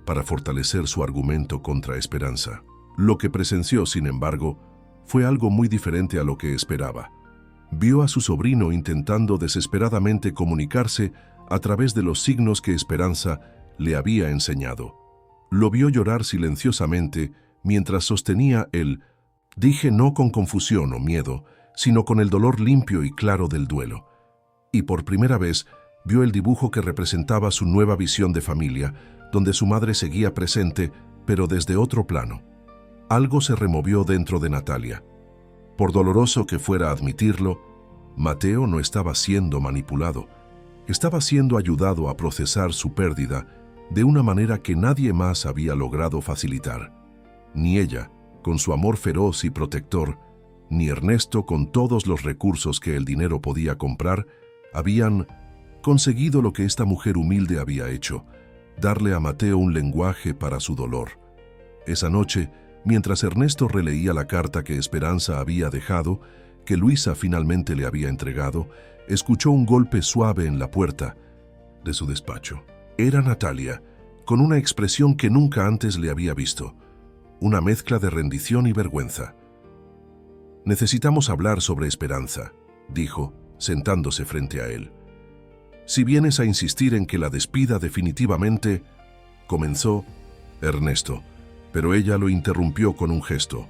[SPEAKER 1] para fortalecer su argumento contra Esperanza. Lo que presenció, sin embargo, fue algo muy diferente a lo que esperaba. Vio a su sobrino intentando desesperadamente comunicarse a través de los signos que Esperanza le había enseñado. Lo vio llorar silenciosamente mientras sostenía el dije no con confusión o miedo, sino con el dolor limpio y claro del duelo. Y por primera vez vio el dibujo que representaba su nueva visión de familia, donde su madre seguía presente, pero desde otro plano. Algo se removió dentro de Natalia. Por doloroso que fuera admitirlo, Mateo no estaba siendo manipulado. Estaba siendo ayudado a procesar su pérdida de una manera que nadie más había logrado facilitar. Ni ella, con su amor feroz y protector, ni Ernesto, con todos los recursos que el dinero podía comprar, habían conseguido lo que esta mujer humilde había hecho: darle a Mateo un lenguaje para su dolor. Esa noche, mientras Ernesto releía la carta que Esperanza había dejado, que Luisa finalmente le había entregado, escuchó un golpe suave en la puerta de su despacho. Era Natalia, con una expresión que nunca antes le había visto, una mezcla de rendición y vergüenza. «Necesitamos hablar sobre Esperanza», dijo, sentándose frente a él. «Si vienes a insistir en que la despida definitivamente», comenzó Ernesto, pero ella lo interrumpió con un gesto.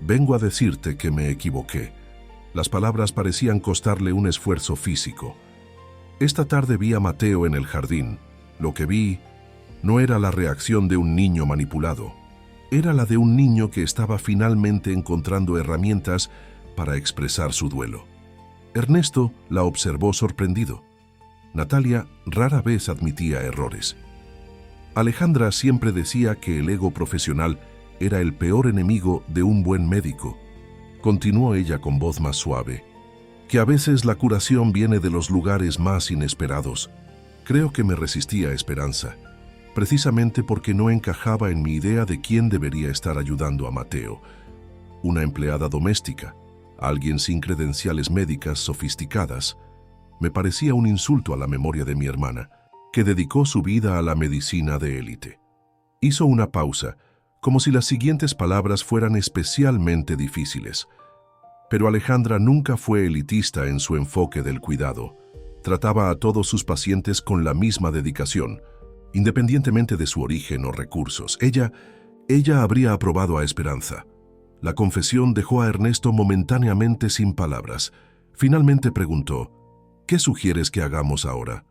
[SPEAKER 1] «Vengo a decirte que me equivoqué». Las palabras parecían costarle un esfuerzo físico. «Esta tarde vi a Mateo en el jardín. Lo que vi no era la reacción de un niño manipulado. Era la de un niño que estaba finalmente encontrando herramientas para expresar su duelo». Ernesto la observó sorprendido. Natalia rara vez admitía errores. Alejandra siempre decía que el ego profesional era el peor enemigo de un buen médico. Continuó ella con voz más suave, que a veces la curación viene de los lugares más inesperados. Creo que me resistí a Esperanza, precisamente porque no encajaba en mi idea de quién debería estar ayudando a Mateo. Una empleada doméstica, alguien sin credenciales médicas sofisticadas. Me parecía un insulto a la memoria de mi hermana, que dedicó su vida a la medicina de élite. Hizo una pausa, como si las siguientes palabras fueran especialmente difíciles. Pero Alejandra nunca fue elitista en su enfoque del cuidado. Trataba a todos sus pacientes con la misma dedicación, independientemente de su origen o recursos. Ella habría aprobado a Esperanza. La confesión dejó a Ernesto momentáneamente sin palabras. Finalmente preguntó: «¿Qué sugieres que hagamos ahora?»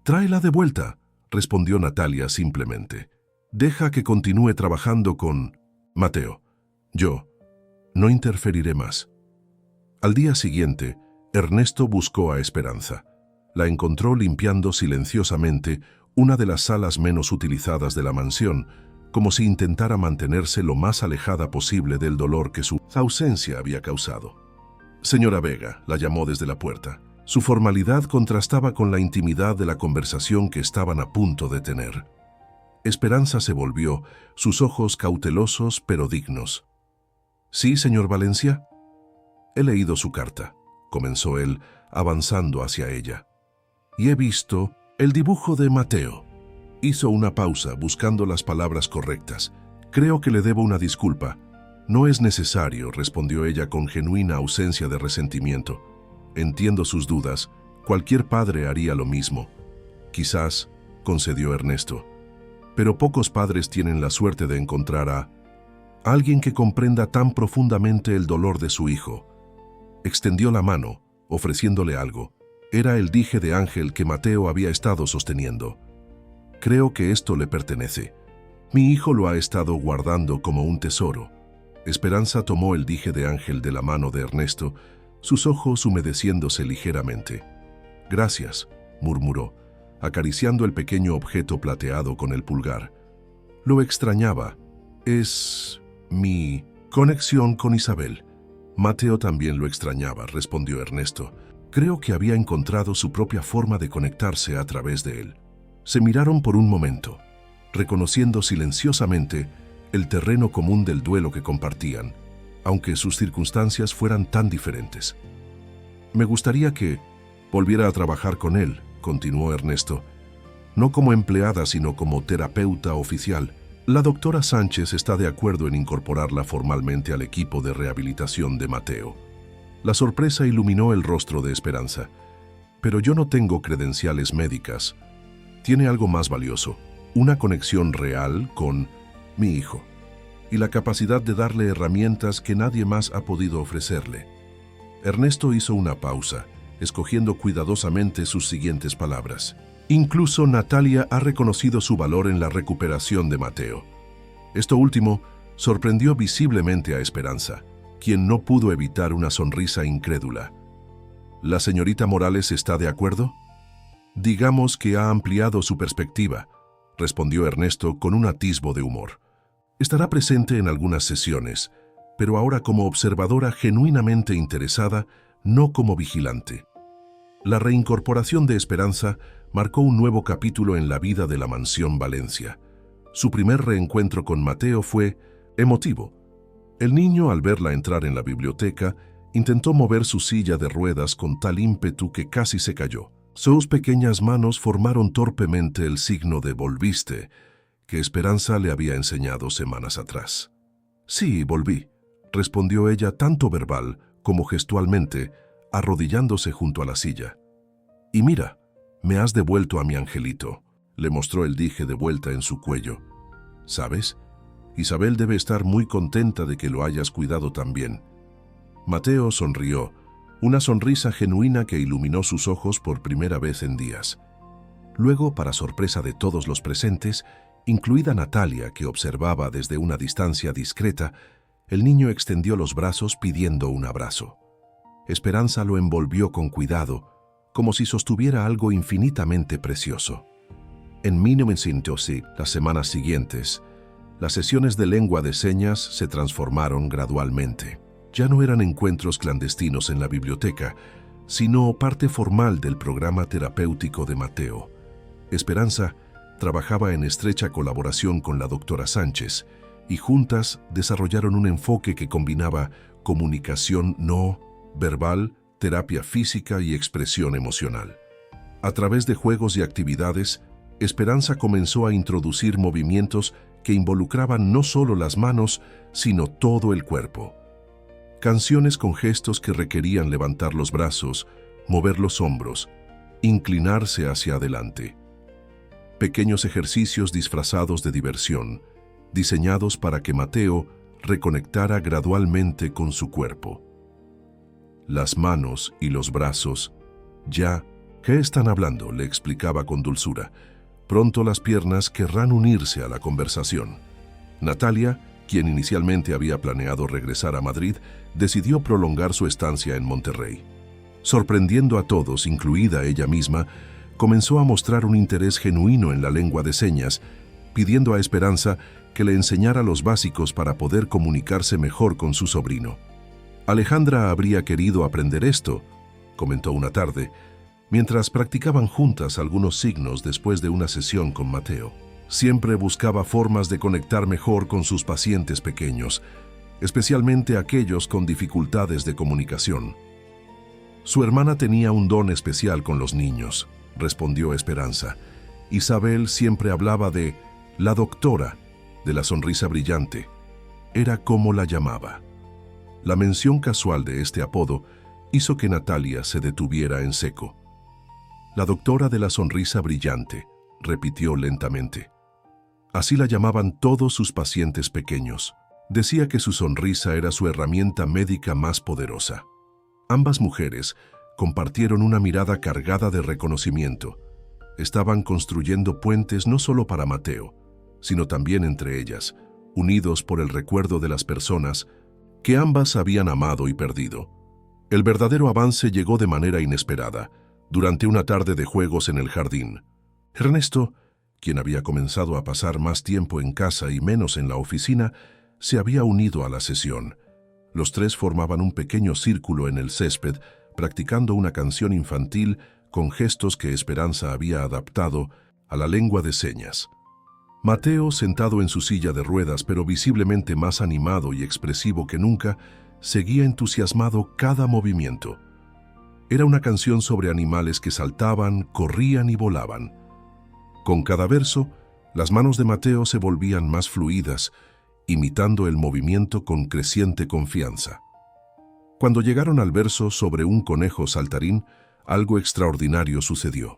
[SPEAKER 1] «Tráela de vuelta», respondió Natalia simplemente. «Deja que continúe trabajando con Mateo. Yo no interferiré más». Al día siguiente, Ernesto buscó a Esperanza. La encontró limpiando silenciosamente una de las salas menos utilizadas de la mansión, como si intentara mantenerse lo más alejada posible del dolor que su ausencia había causado. «Señora Vega», la llamó desde la puerta. Su formalidad contrastaba con la intimidad de la conversación que estaban a punto de tener. Esperanza se volvió, sus ojos cautelosos pero dignos. Sí, señor Valencia. He leído su carta, comenzó él, avanzando hacia ella. Y he visto el dibujo de Mateo. Hizo una pausa, buscando las palabras correctas. Creo que le debo una disculpa. No es necesario, respondió ella con genuina ausencia de resentimiento. Entiendo sus dudas. Cualquier padre haría lo mismo. Quizás, concedió Ernesto. Pero pocos padres tienen la suerte de encontrar a alguien que comprenda tan profundamente el dolor de su hijo. Extendió la mano, ofreciéndole algo. Era el dije de ángel que Mateo había estado sosteniendo. Creo que esto le pertenece. Mi hijo lo ha estado guardando como un tesoro. Esperanza tomó el dije de ángel de la mano de Ernesto, sus ojos humedeciéndose ligeramente. Gracias, murmuró, acariciando el pequeño objeto plateado con el pulgar. Lo extrañaba. Es mi conexión con Isabel. Mateo también lo extrañaba, respondió Ernesto. Creo que había encontrado su propia forma de conectarse a través de él. Se miraron por un momento, reconociendo silenciosamente el terreno común del duelo que compartían, aunque sus circunstancias fueran tan diferentes. Me gustaría que volviera a trabajar con él, continuó Ernesto, no como empleada sino como terapeuta oficial. La doctora Sánchez está de acuerdo en incorporarla formalmente al equipo de rehabilitación de Mateo. La sorpresa iluminó el rostro de Esperanza. Pero yo no tengo credenciales médicas. Tiene algo más valioso, una conexión real con mi hijo y la capacidad de darle herramientas que nadie más ha podido ofrecerle. Ernesto hizo una pausa, escogiendo cuidadosamente sus siguientes palabras. Incluso Natalia ha reconocido su valor en la recuperación de Mateo. Esto último sorprendió visiblemente a Esperanza, quien no pudo evitar una sonrisa incrédula. ¿La señorita Morales está de acuerdo? Digamos que ha ampliado su perspectiva, respondió Ernesto con un atisbo de humor. Estará presente en algunas sesiones, pero ahora como observadora genuinamente interesada, no como vigilante. La reincorporación de Esperanza marcó un nuevo capítulo en la vida de la Mansión Valencia. Su primer reencuentro con Mateo fue emotivo. El niño, al verla entrar en la biblioteca, intentó mover su silla de ruedas con tal ímpetu que casi se cayó. Sus pequeñas manos formaron torpemente el signo de «volviste», que Esperanza le había enseñado semanas atrás. «Sí, volví», respondió ella tanto verbal como gestualmente, arrodillándose junto a la silla. «Y mira, me has devuelto a mi angelito», le mostró el dije de vuelta en su cuello. «¿Sabes? Isabel debe estar muy contenta de que lo hayas cuidado tan bien». Mateo sonrió, una sonrisa genuina que iluminó sus ojos por primera vez en días. Luego, para sorpresa de todos los presentes, incluida Natalia, que observaba desde una distancia discreta, el niño extendió los brazos pidiendo un abrazo. Esperanza lo envolvió con cuidado, como si sostuviera algo infinitamente precioso. En 1906, las semanas siguientes, las sesiones de lengua de señas se transformaron gradualmente. Ya no eran encuentros clandestinos en la biblioteca, sino parte formal del programa terapéutico de Mateo. Esperanza trabajaba en estrecha colaboración con la doctora Sánchez y juntas desarrollaron un enfoque que combinaba comunicación no verbal, terapia física y expresión emocional. A través de juegos y actividades, Esperanza comenzó a introducir movimientos que involucraban no solo las manos, sino todo el cuerpo. Canciones con gestos que requerían levantar los brazos, mover los hombros, inclinarse hacia adelante. Pequeños ejercicios disfrazados de diversión, diseñados para que Mateo reconectara gradualmente con su cuerpo. Las manos y los brazos, ya, ¿qué están hablando?, le explicaba con dulzura. Pronto las piernas querrán unirse a la conversación. Natalia, quien inicialmente había planeado regresar a Madrid, decidió prolongar su estancia en Monterrey. Sorprendiendo a todos, incluida ella misma, comenzó a mostrar un interés genuino en la lengua de señas, pidiendo a Esperanza que le enseñara los básicos para poder comunicarse mejor con su sobrino. Alejandra habría querido aprender esto, comentó una tarde, mientras practicaban juntas algunos signos después de una sesión con Mateo. Siempre buscaba formas de conectar mejor con sus pacientes pequeños. especialmente aquellos con dificultades de comunicación. Su hermana tenía un don especial con los niños, respondió Esperanza. Isabel siempre hablaba de la doctora, de la sonrisa brillante. Era como la llamaba. La mención casual de este apodo hizo que Natalia se detuviera en seco. La doctora de la sonrisa brillante, repitió lentamente. Así la llamaban todos sus pacientes pequeños. Decía que su sonrisa era su herramienta médica más poderosa. Ambas mujeres compartieron una mirada cargada de reconocimiento. Estaban construyendo puentes no solo para Mateo, sino también entre ellas, unidos por el recuerdo de las personas que ambas habían amado y perdido. El verdadero avance llegó de manera inesperada, durante una tarde de juegos en el jardín. Ernesto, quien había comenzado a pasar más tiempo en casa y menos en la oficina, se había unido a la sesión. Los tres formaban un pequeño círculo en el césped, practicando una canción infantil con gestos que Esperanza había adaptado a la lengua de señas. Mateo, sentado en su silla de ruedas, pero visiblemente más animado y expresivo que nunca, seguía entusiasmado cada movimiento. Era una canción sobre animales que saltaban, corrían y volaban. Con cada verso, las manos de Mateo se volvían más fluidas, imitando el movimiento con creciente confianza. Cuando llegaron al verso sobre un conejo saltarín, algo extraordinario sucedió.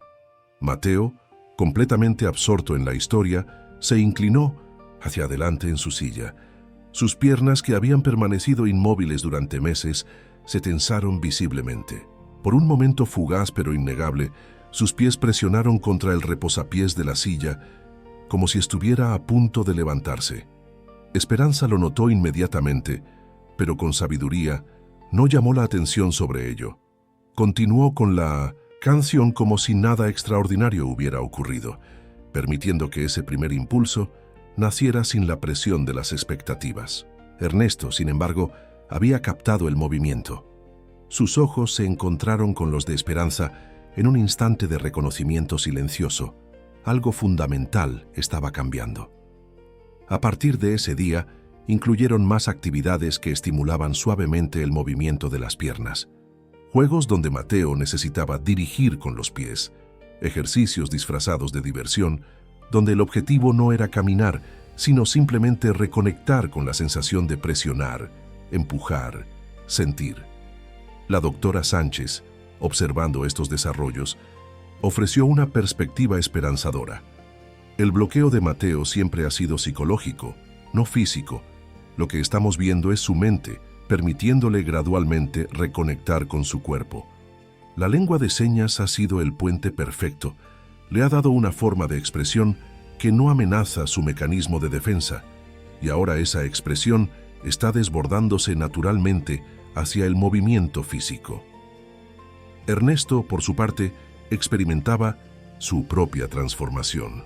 [SPEAKER 1] Mateo, completamente absorto en la historia, se inclinó hacia adelante en su silla. Sus piernas, que habían permanecido inmóviles durante meses, se tensaron visiblemente. Por un momento fugaz pero innegable, sus pies presionaron contra el reposapiés de la silla, como si estuviera a punto de levantarse. Esperanza lo notó inmediatamente, pero con sabiduría no llamó la atención sobre ello. Continuó con la canción como si nada extraordinario hubiera ocurrido, permitiendo que ese primer impulso naciera sin la presión de las expectativas. Ernesto, sin embargo, había captado el movimiento. Sus ojos se encontraron con los de Esperanza en un instante de reconocimiento silencioso. Algo fundamental estaba cambiando. A partir de ese día, incluyeron más actividades que estimulaban suavemente el movimiento de las piernas. Juegos donde Mateo necesitaba dirigir con los pies, ejercicios disfrazados de diversión, donde el objetivo no era caminar, sino simplemente reconectar con la sensación de presionar, empujar, sentir. La doctora Sánchez, observando estos desarrollos, ofreció una perspectiva esperanzadora. El bloqueo de Mateo siempre ha sido psicológico, no físico. Lo que estamos viendo es su mente, permitiéndole gradualmente reconectar con su cuerpo. La lengua de señas ha sido el puente perfecto. Le ha dado una forma de expresión que no amenaza su mecanismo de defensa, y ahora esa expresión está desbordándose naturalmente hacia el movimiento físico. Ernesto, por su parte, experimentaba su propia transformación.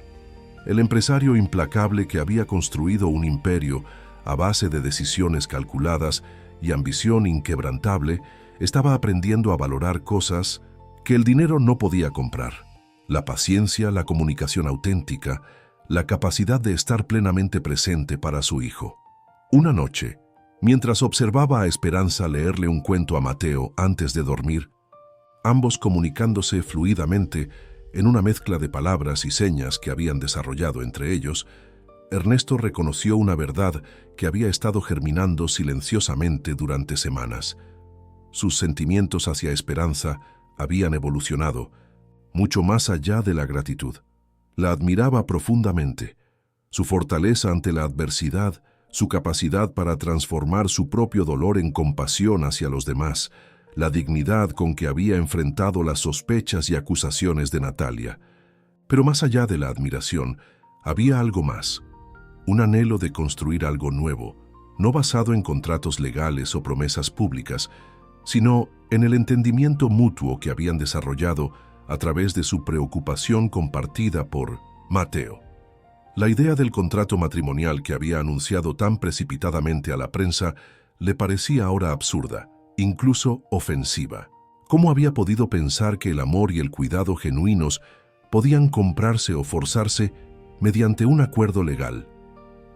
[SPEAKER 1] El empresario implacable que había construido un imperio a base de decisiones calculadas y ambición inquebrantable, estaba aprendiendo a valorar cosas que el dinero no podía comprar: la paciencia, la comunicación auténtica, la capacidad de estar plenamente presente para su hijo. Una noche, mientras observaba a Esperanza leerle un cuento a Mateo antes de dormir, ambos comunicándose fluidamente en una mezcla de palabras y señas que habían desarrollado entre ellos, Ernesto reconoció una verdad que había estado germinando silenciosamente durante semanas. Sus sentimientos hacia Esperanza habían evolucionado, mucho más allá de la gratitud. La admiraba profundamente. Su fortaleza ante la adversidad, su capacidad para transformar su propio dolor en compasión hacia los demás, la dignidad con que había enfrentado las sospechas y acusaciones de Natalia. Pero más allá de la admiración, había algo más: un anhelo de construir algo nuevo, no basado en contratos legales o promesas públicas, sino en el entendimiento mutuo que habían desarrollado a través de su preocupación compartida por Mateo. La idea del contrato matrimonial que había anunciado tan precipitadamente a la prensa le parecía ahora absurda, incluso ofensiva. ¿Cómo había podido pensar que el amor y el cuidado genuinos podían comprarse o forzarse mediante un acuerdo legal?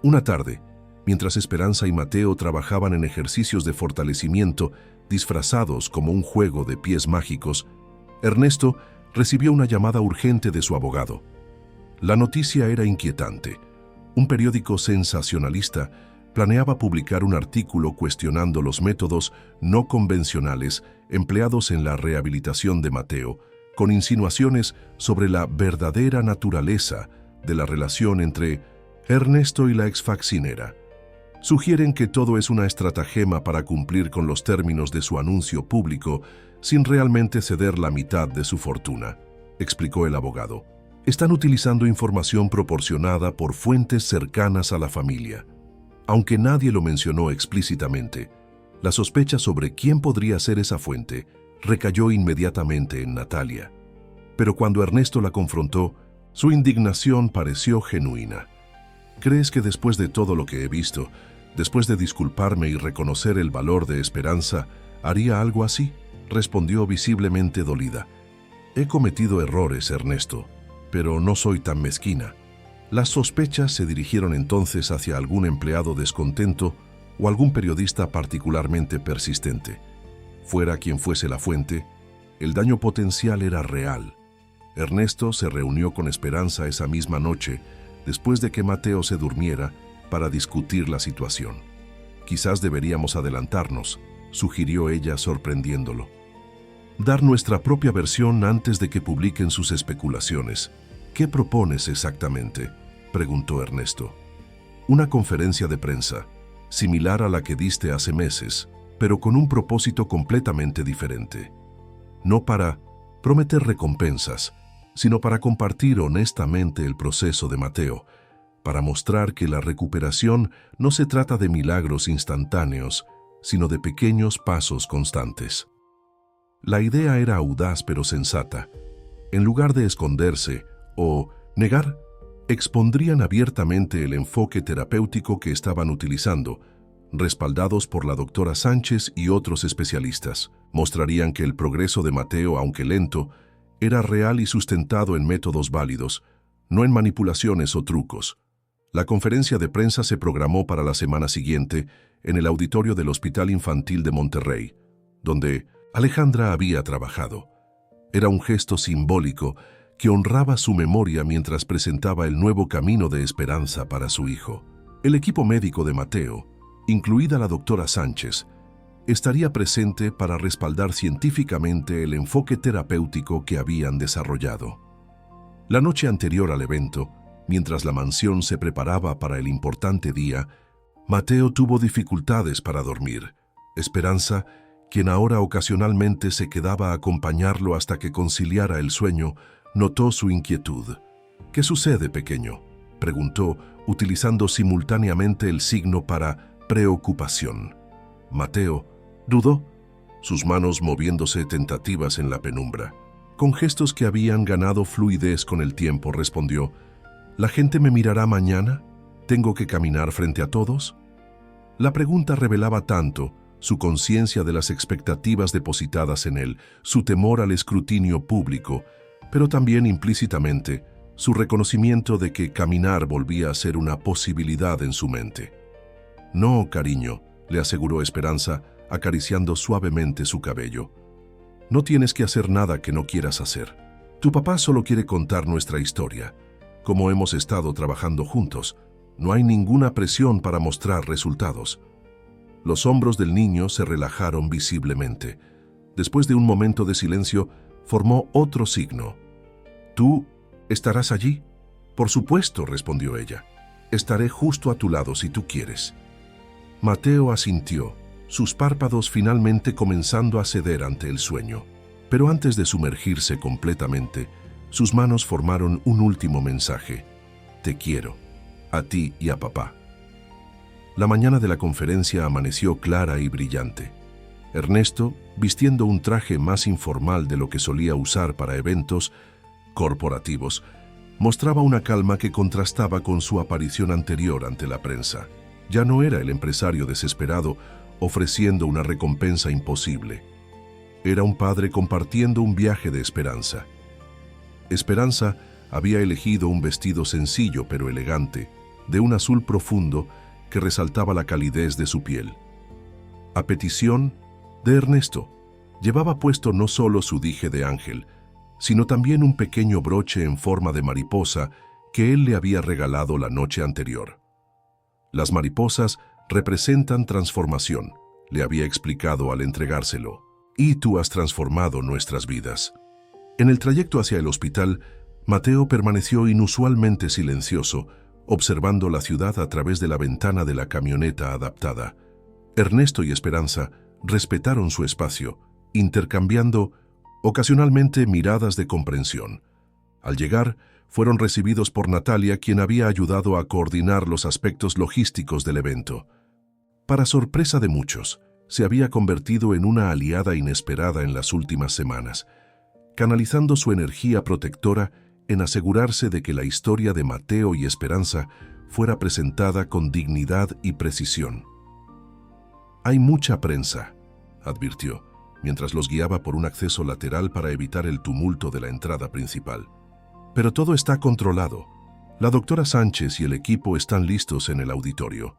[SPEAKER 1] Una tarde, Mientras Esperanza y Mateo trabajaban en ejercicios de fortalecimiento disfrazados como un juego de pies mágicos, Ernesto recibió una llamada urgente de su abogado. La noticia era inquietante. Un periódico sensacionalista planeaba publicar un artículo cuestionando los métodos no convencionales empleados en la rehabilitación de Mateo, con insinuaciones sobre la verdadera naturaleza de la relación entre Ernesto y la exvaccinera. Sugieren que todo es una estratagema para cumplir con los términos de su anuncio público sin realmente ceder la mitad de su fortuna, explicó el abogado. Están utilizando información proporcionada por fuentes cercanas a la familia. Aunque nadie lo mencionó explícitamente, la sospecha sobre quién podría ser esa fuente recayó inmediatamente en Natalia. Pero cuando Ernesto la confrontó, su indignación pareció genuina. ¿Crees que después de todo lo que he visto, después de disculparme y reconocer el valor de Esperanza, haría algo así? Respondió visiblemente dolida. He cometido errores, Ernesto, pero no soy tan mezquina. Las sospechas se dirigieron entonces hacia algún empleado descontento o algún periodista particularmente persistente. Fuera quien fuese la fuente, el daño potencial era real. Ernesto se reunió con Esperanza esa misma noche, después de que Mateo se durmiera, para discutir la situación. Quizás deberíamos adelantarnos, sugirió ella sorprendiéndolo. Dar nuestra propia versión antes de que publiquen sus especulaciones. ¿Qué propones exactamente?, preguntó Ernesto. Una conferencia de prensa, similar a la que diste hace meses, pero con un propósito completamente diferente. No para prometer recompensas, sino para compartir honestamente el proceso de Mateo, para mostrar que la recuperación no se trata de milagros instantáneos, sino de pequeños pasos constantes. La idea era audaz pero sensata. En lugar de esconderse o negar, expondrían abiertamente el enfoque terapéutico que estaban utilizando, respaldados por la doctora Sánchez y otros especialistas. Mostrarían que el progreso de Mateo, aunque lento, era real y sustentado en métodos válidos, no en manipulaciones o trucos. La conferencia de prensa se programó para la semana siguiente en el auditorio del Hospital Infantil de Monterrey, donde Alejandra había trabajado. Era un gesto simbólico que honraba su memoria mientras presentaba el nuevo camino de esperanza para su hijo. El equipo médico de Mateo, incluida la doctora Sánchez, estaría presente para respaldar científicamente el enfoque terapéutico que habían desarrollado. La noche anterior al evento, mientras la mansión se preparaba para el importante día, Mateo tuvo dificultades para dormir. Esperanza, quien ahora ocasionalmente se quedaba a acompañarlo hasta que conciliara el sueño, notó su inquietud. «¿Qué sucede, pequeño?», preguntó, utilizando simultáneamente el signo para preocupación. Mateo dudó, sus manos moviéndose tentativas en la penumbra. Con gestos que habían ganado fluidez con el tiempo, respondió: «¿La gente me mirará mañana? ¿Tengo que caminar frente a todos?». La pregunta revelaba tanto su conciencia de las expectativas depositadas en él, su temor al escrutinio público, pero también implícitamente su reconocimiento de que caminar volvía a ser una posibilidad en su mente. «No, cariño», le aseguró Esperanza, acariciando suavemente su cabello. «No tienes que hacer nada que no quieras hacer. Tu papá solo quiere contar nuestra historia. Como hemos estado trabajando juntos, no hay ninguna presión para mostrar resultados». Los hombros del niño se relajaron visiblemente. Después de un momento de silencio, formó otro signo. «¿Tú estarás allí?». «Por supuesto», respondió ella. «Estaré justo a tu lado si tú quieres». Mateo asintió, sus párpados finalmente comenzando a ceder ante el sueño. Pero antes de sumergirse completamente, sus manos formaron un último mensaje: «Te quiero, a ti y a papá». La mañana de la conferencia amaneció clara y brillante. Ernesto, vistiendo un traje más informal de lo que solía usar para eventos corporativos, mostraba una calma que contrastaba con su aparición anterior ante la prensa. Ya no era el empresario desesperado ofreciendo una recompensa imposible. Era un padre compartiendo un viaje de esperanza. Esperanza había elegido un vestido sencillo pero elegante, de un azul profundo, que resaltaba la calidez de su piel. A petición de Ernesto, llevaba puesto no solo su dije de ángel, sino también un pequeño broche en forma de mariposa que él le había regalado la noche anterior. Las mariposas representan transformación, le había explicado al entregárselo, y tú has transformado nuestras vidas. En el trayecto hacia el hospital, Mateo permaneció inusualmente silencioso, observando la ciudad a través de la ventana de la camioneta adaptada. Ernesto y Esperanza respetaron su espacio, intercambiando ocasionalmente miradas de comprensión. Al llegar, fueron recibidos por Natalia, quien había ayudado a coordinar los aspectos logísticos del evento. Para sorpresa de muchos, se había convertido en una aliada inesperada en las últimas semanas, canalizando su energía protectora en asegurarse de que la historia de Mateo y Esperanza fuera presentada con dignidad y precisión. «Hay mucha prensa», advirtió, mientras los guiaba por un acceso lateral para evitar el tumulto de la entrada principal. «Pero todo está controlado. La doctora Sánchez y el equipo están listos en el auditorio».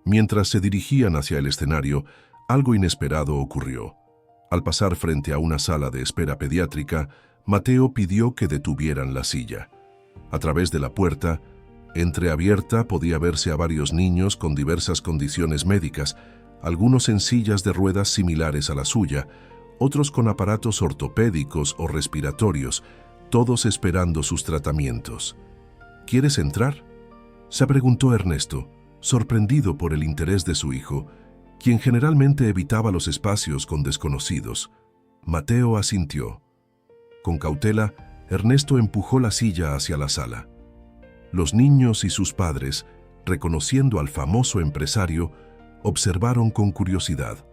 [SPEAKER 1] Mientras se dirigían hacia el escenario, algo inesperado ocurrió. Al pasar frente a una sala de espera pediátrica, Mateo pidió que detuvieran la silla. A través de la puerta, entreabierta, podía verse a varios niños con diversas condiciones médicas, algunos en sillas de ruedas similares a la suya, otros con aparatos ortopédicos o respiratorios, todos esperando sus tratamientos. «¿Quieres entrar?», se preguntó Ernesto, sorprendido por el interés de su hijo, quien generalmente evitaba los espacios con desconocidos. Mateo asintió. Con cautela, Ernesto empujó la silla hacia la sala. Los niños y sus padres, reconociendo al famoso empresario, observaron con curiosidad.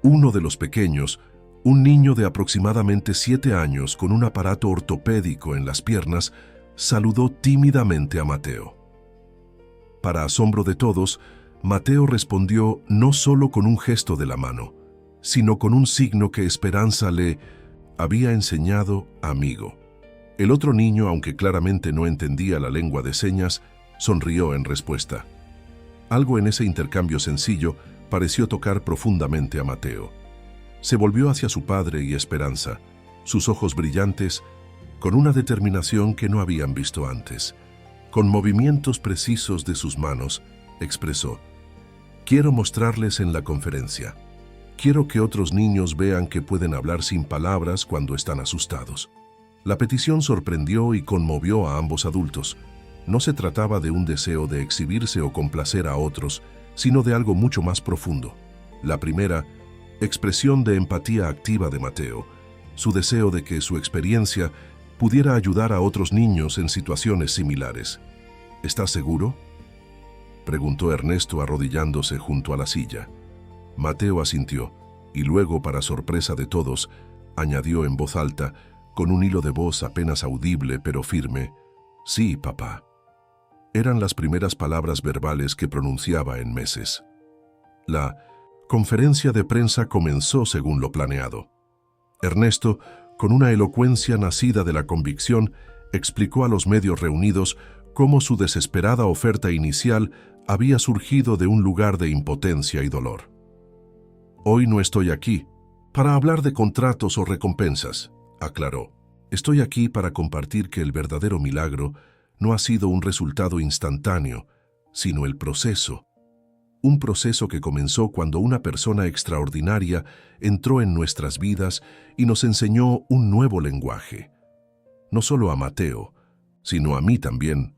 [SPEAKER 1] Uno de los pequeños, un niño de aproximadamente 7 años con un aparato ortopédico en las piernas, saludó tímidamente a Mateo. Para asombro de todos, Mateo respondió no solo con un gesto de la mano, sino con un signo que Esperanza le había enseñado amigo. El otro niño, aunque claramente no entendía la lengua de señas, sonrió en respuesta. Algo en ese intercambio sencillo pareció tocar profundamente a Mateo. Se volvió hacia su padre y Esperanza, sus ojos brillantes, con una determinación que no habían visto antes. Con movimientos precisos de sus manos, expresó: «Quiero mostrarles en la conferencia. Quiero que otros niños vean que pueden hablar sin palabras cuando están asustados». La petición sorprendió y conmovió a ambos adultos. No se trataba de un deseo de exhibirse o complacer a otros, sino de algo mucho más profundo. La primera, expresión de empatía activa de Mateo, su deseo de que su experiencia pudiera ayudar a otros niños en situaciones similares. «¿Estás seguro?», preguntó Ernesto arrodillándose junto a la silla. Mateo asintió, y luego, para sorpresa de todos, añadió en voz alta, con un hilo de voz apenas audible pero firme: «Sí, papá». Eran las primeras palabras verbales que pronunciaba en meses. La conferencia de prensa comenzó según lo planeado. Ernesto, con una elocuencia nacida de la convicción, explicó a los medios reunidos cómo su desesperada oferta inicial había surgido de un lugar de impotencia y dolor. «Hoy no estoy aquí para hablar de contratos o recompensas», aclaró. «Estoy aquí para compartir que el verdadero milagro no ha sido un resultado instantáneo, sino el proceso. Un proceso que comenzó cuando una persona extraordinaria entró en nuestras vidas y nos enseñó un nuevo lenguaje. No solo a Mateo, sino a mí también».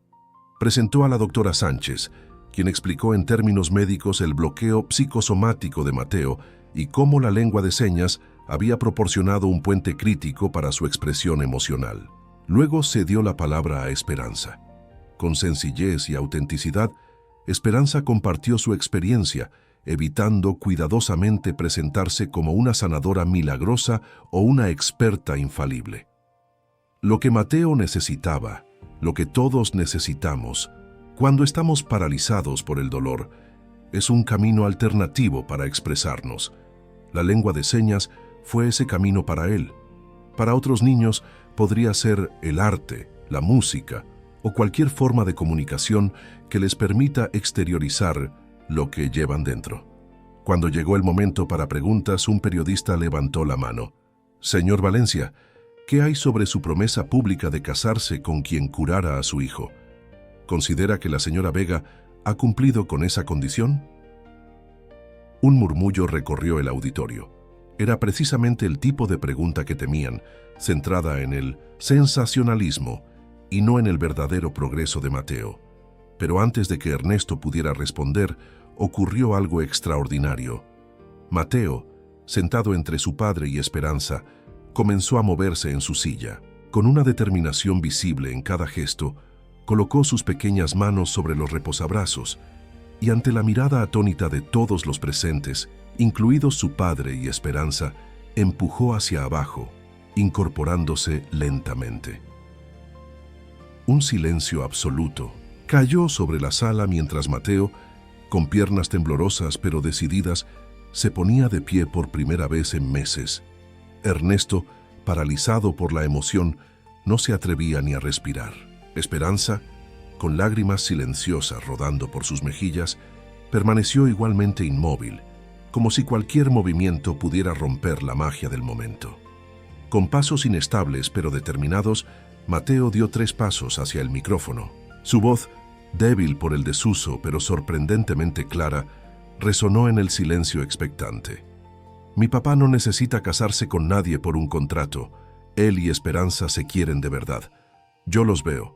[SPEAKER 1] Presentó a la doctora Sánchez, quien explicó en términos médicos el bloqueo psicosomático de Mateo y cómo la lengua de señas había proporcionado un puente crítico para su expresión emocional. Luego se dio la palabra a Esperanza. Con sencillez y autenticidad, Esperanza compartió su experiencia, evitando cuidadosamente presentarse como una sanadora milagrosa o una experta infalible. Lo que Mateo necesitaba, lo que todos necesitamos, cuando estamos paralizados por el dolor, es un camino alternativo para expresarnos. La lengua de señas fue ese camino para él. Para otros niños podría ser el arte, la música o cualquier forma de comunicación que les permita exteriorizar lo que llevan dentro. Cuando llegó el momento para preguntas, un periodista levantó la mano. «Señor Valencia, ¿qué hay sobre su promesa pública de casarse con quien curara a su hijo? ¿Considera que la señora Vega ha cumplido con esa condición?» Un murmullo recorrió el auditorio. Era precisamente el tipo de pregunta que temían, centrada en el sensacionalismo y no en el verdadero progreso de Mateo. Pero antes de que Ernesto pudiera responder, ocurrió algo extraordinario. Mateo, sentado entre su padre y Esperanza, comenzó a moverse en su silla. Con una determinación visible en cada gesto, colocó sus pequeñas manos sobre los reposabrazos y ante la mirada atónita de todos los presentes, incluidos su padre y Esperanza, empujó hacia abajo, incorporándose lentamente. Un silencio absoluto cayó sobre la sala mientras Mateo, con piernas temblorosas pero decididas, se ponía de pie por primera vez en meses. Ernesto, paralizado por la emoción, no se atrevía ni a respirar. Esperanza, con lágrimas silenciosas rodando por sus mejillas, permaneció igualmente inmóvil, como si cualquier movimiento pudiera romper la magia del momento. Con pasos inestables pero determinados, Mateo dio 3 pasos hacia el micrófono. Su voz, débil por el desuso pero sorprendentemente clara, resonó en el silencio expectante. «Mi papá no necesita casarse con nadie por un contrato. Él y Esperanza se quieren de verdad. Yo los veo».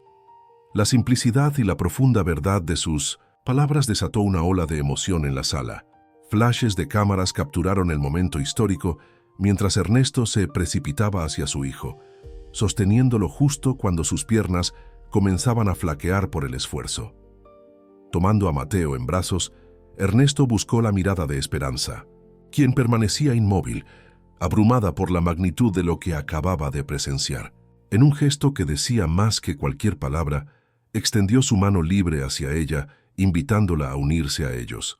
[SPEAKER 1] La simplicidad y la profunda verdad de sus palabras desató una ola de emoción en la sala. Flashes de cámaras capturaron el momento histórico mientras Ernesto se precipitaba hacia su hijo, sosteniéndolo justo cuando sus piernas comenzaban a flaquear por el esfuerzo. Tomando a Mateo en brazos, Ernesto buscó la mirada de Esperanza, quien permanecía inmóvil, abrumada por la magnitud de lo que acababa de presenciar. En un gesto que decía más que cualquier palabra, extendió su mano libre hacia ella, invitándola a unirse a ellos.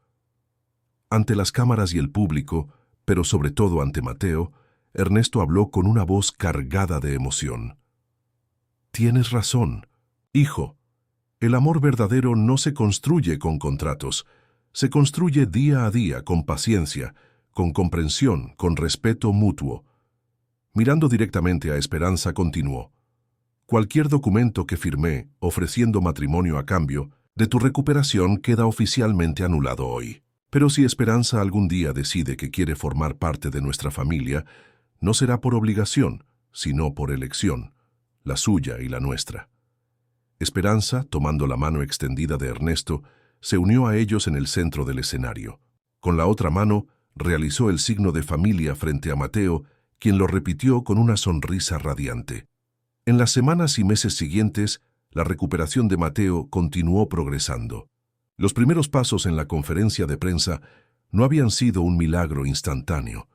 [SPEAKER 1] Ante las cámaras y el público, pero sobre todo ante Mateo, Ernesto habló con una voz cargada de emoción. «Tienes razón, hijo. El amor verdadero no se construye con contratos. Se construye día a día con paciencia, con comprensión, con respeto mutuo». Mirando directamente a Esperanza, continuó. «Cualquier documento que firmé ofreciendo matrimonio a cambio de tu recuperación queda oficialmente anulado hoy. Pero si Esperanza algún día decide que quiere formar parte de nuestra familia, no será por obligación, sino por elección, la suya y la nuestra». Esperanza, tomando la mano extendida de Ernesto, se unió a ellos en el centro del escenario. Con la otra mano, realizó el signo de familia frente a Mateo, quien lo repitió con una sonrisa radiante. En las semanas y meses siguientes, la recuperación de Mateo continuó progresando. Los primeros pasos en la conferencia de prensa no habían sido un milagro instantáneo,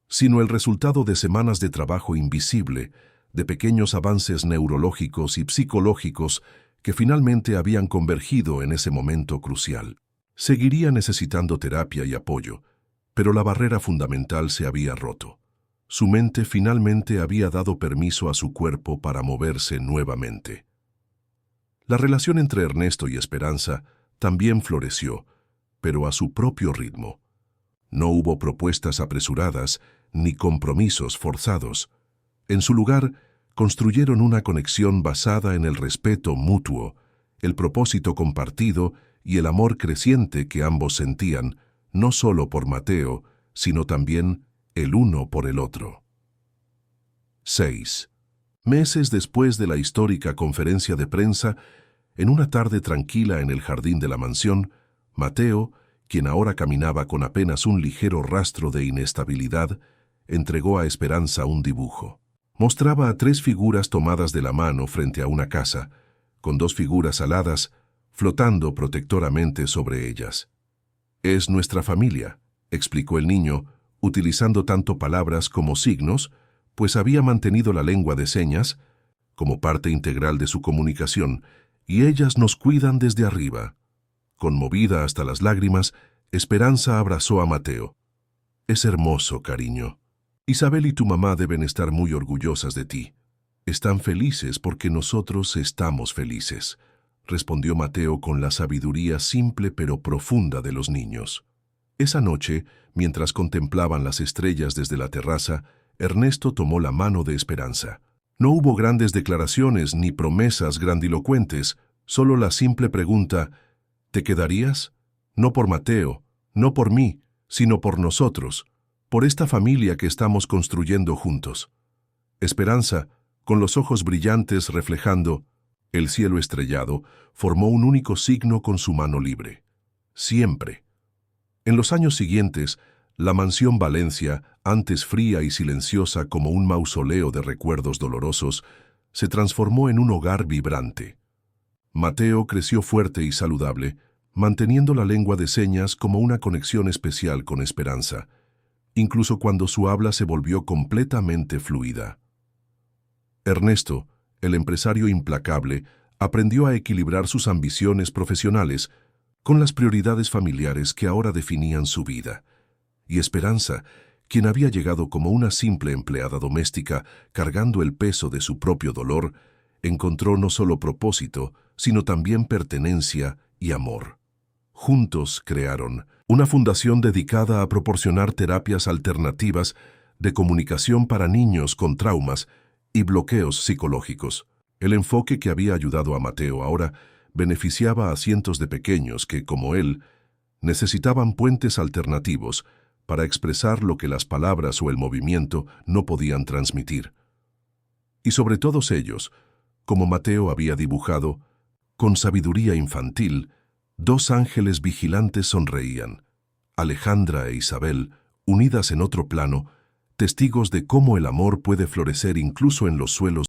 [SPEAKER 1] sino el resultado de semanas de trabajo invisible, de pequeños avances neurológicos y psicológicos que finalmente habían convergido en ese momento crucial. Seguiría necesitando terapia y apoyo, pero la barrera fundamental se había roto. Su mente finalmente había dado permiso a su cuerpo para moverse nuevamente. La relación entre Ernesto y Esperanza también floreció, pero a su propio ritmo. No hubo propuestas apresuradas ni compromisos forzados. En su lugar, construyeron una conexión basada en el respeto mutuo, el propósito compartido y el amor creciente que ambos sentían, no solo por Mateo, sino también el uno por el otro. 6. Meses después de la histórica conferencia de prensa, en una tarde tranquila en el jardín de la mansión, Mateo, quien ahora caminaba con apenas un ligero rastro de inestabilidad, entregó a Esperanza un dibujo. Mostraba a 3 figuras tomadas de la mano frente a una casa, con 2 figuras aladas, flotando protectoramente sobre ellas. «Es nuestra familia», explicó el niño, utilizando tanto palabras como signos, pues había mantenido la lengua de señas como parte integral de su comunicación, y ellas nos cuidan desde arriba. Conmovida hasta las lágrimas, Esperanza abrazó a Mateo. «Es hermoso, cariño. Isabel y tu mamá deben estar muy orgullosas de ti». Están felices porque nosotros estamos felices, respondió Mateo con la sabiduría simple pero profunda de los niños. Esa noche, mientras contemplaban las estrellas desde la terraza, Ernesto tomó la mano de Esperanza. No hubo grandes declaraciones ni promesas grandilocuentes, solo la simple pregunta: ¿te quedarías? No por Mateo, no por mí, sino por nosotros, por esta familia que estamos construyendo juntos. Esperanza, con los ojos brillantes reflejando el cielo estrellado, formó un único signo con su mano libre. Siempre. En los años siguientes, la mansión Valencia, antes fría y silenciosa como un mausoleo de recuerdos dolorosos, se transformó en un hogar vibrante. Mateo creció fuerte y saludable, manteniendo la lengua de señas como una conexión especial con Esperanza, incluso cuando su habla se volvió completamente fluida. Ernesto, el empresario implacable, aprendió a equilibrar sus ambiciones profesionales con las prioridades familiares que ahora definían su vida. Y Esperanza, quien había llegado como una simple empleada doméstica cargando el peso de su propio dolor, encontró no solo propósito, sino también pertenencia y amor. Juntos crearon una fundación dedicada a proporcionar terapias alternativas de comunicación para niños con traumas y bloqueos psicológicos. El enfoque que había ayudado a Mateo ahora beneficiaba a cientos de pequeños que, como él, necesitaban puentes alternativos para expresar lo que las palabras o el movimiento no podían transmitir. Y sobre todos ellos, como Mateo había dibujado, con sabiduría infantil, dos ángeles vigilantes sonreían, Alejandra e Isabel, unidas en otro plano, testigos de cómo el amor puede florecer incluso en los suelos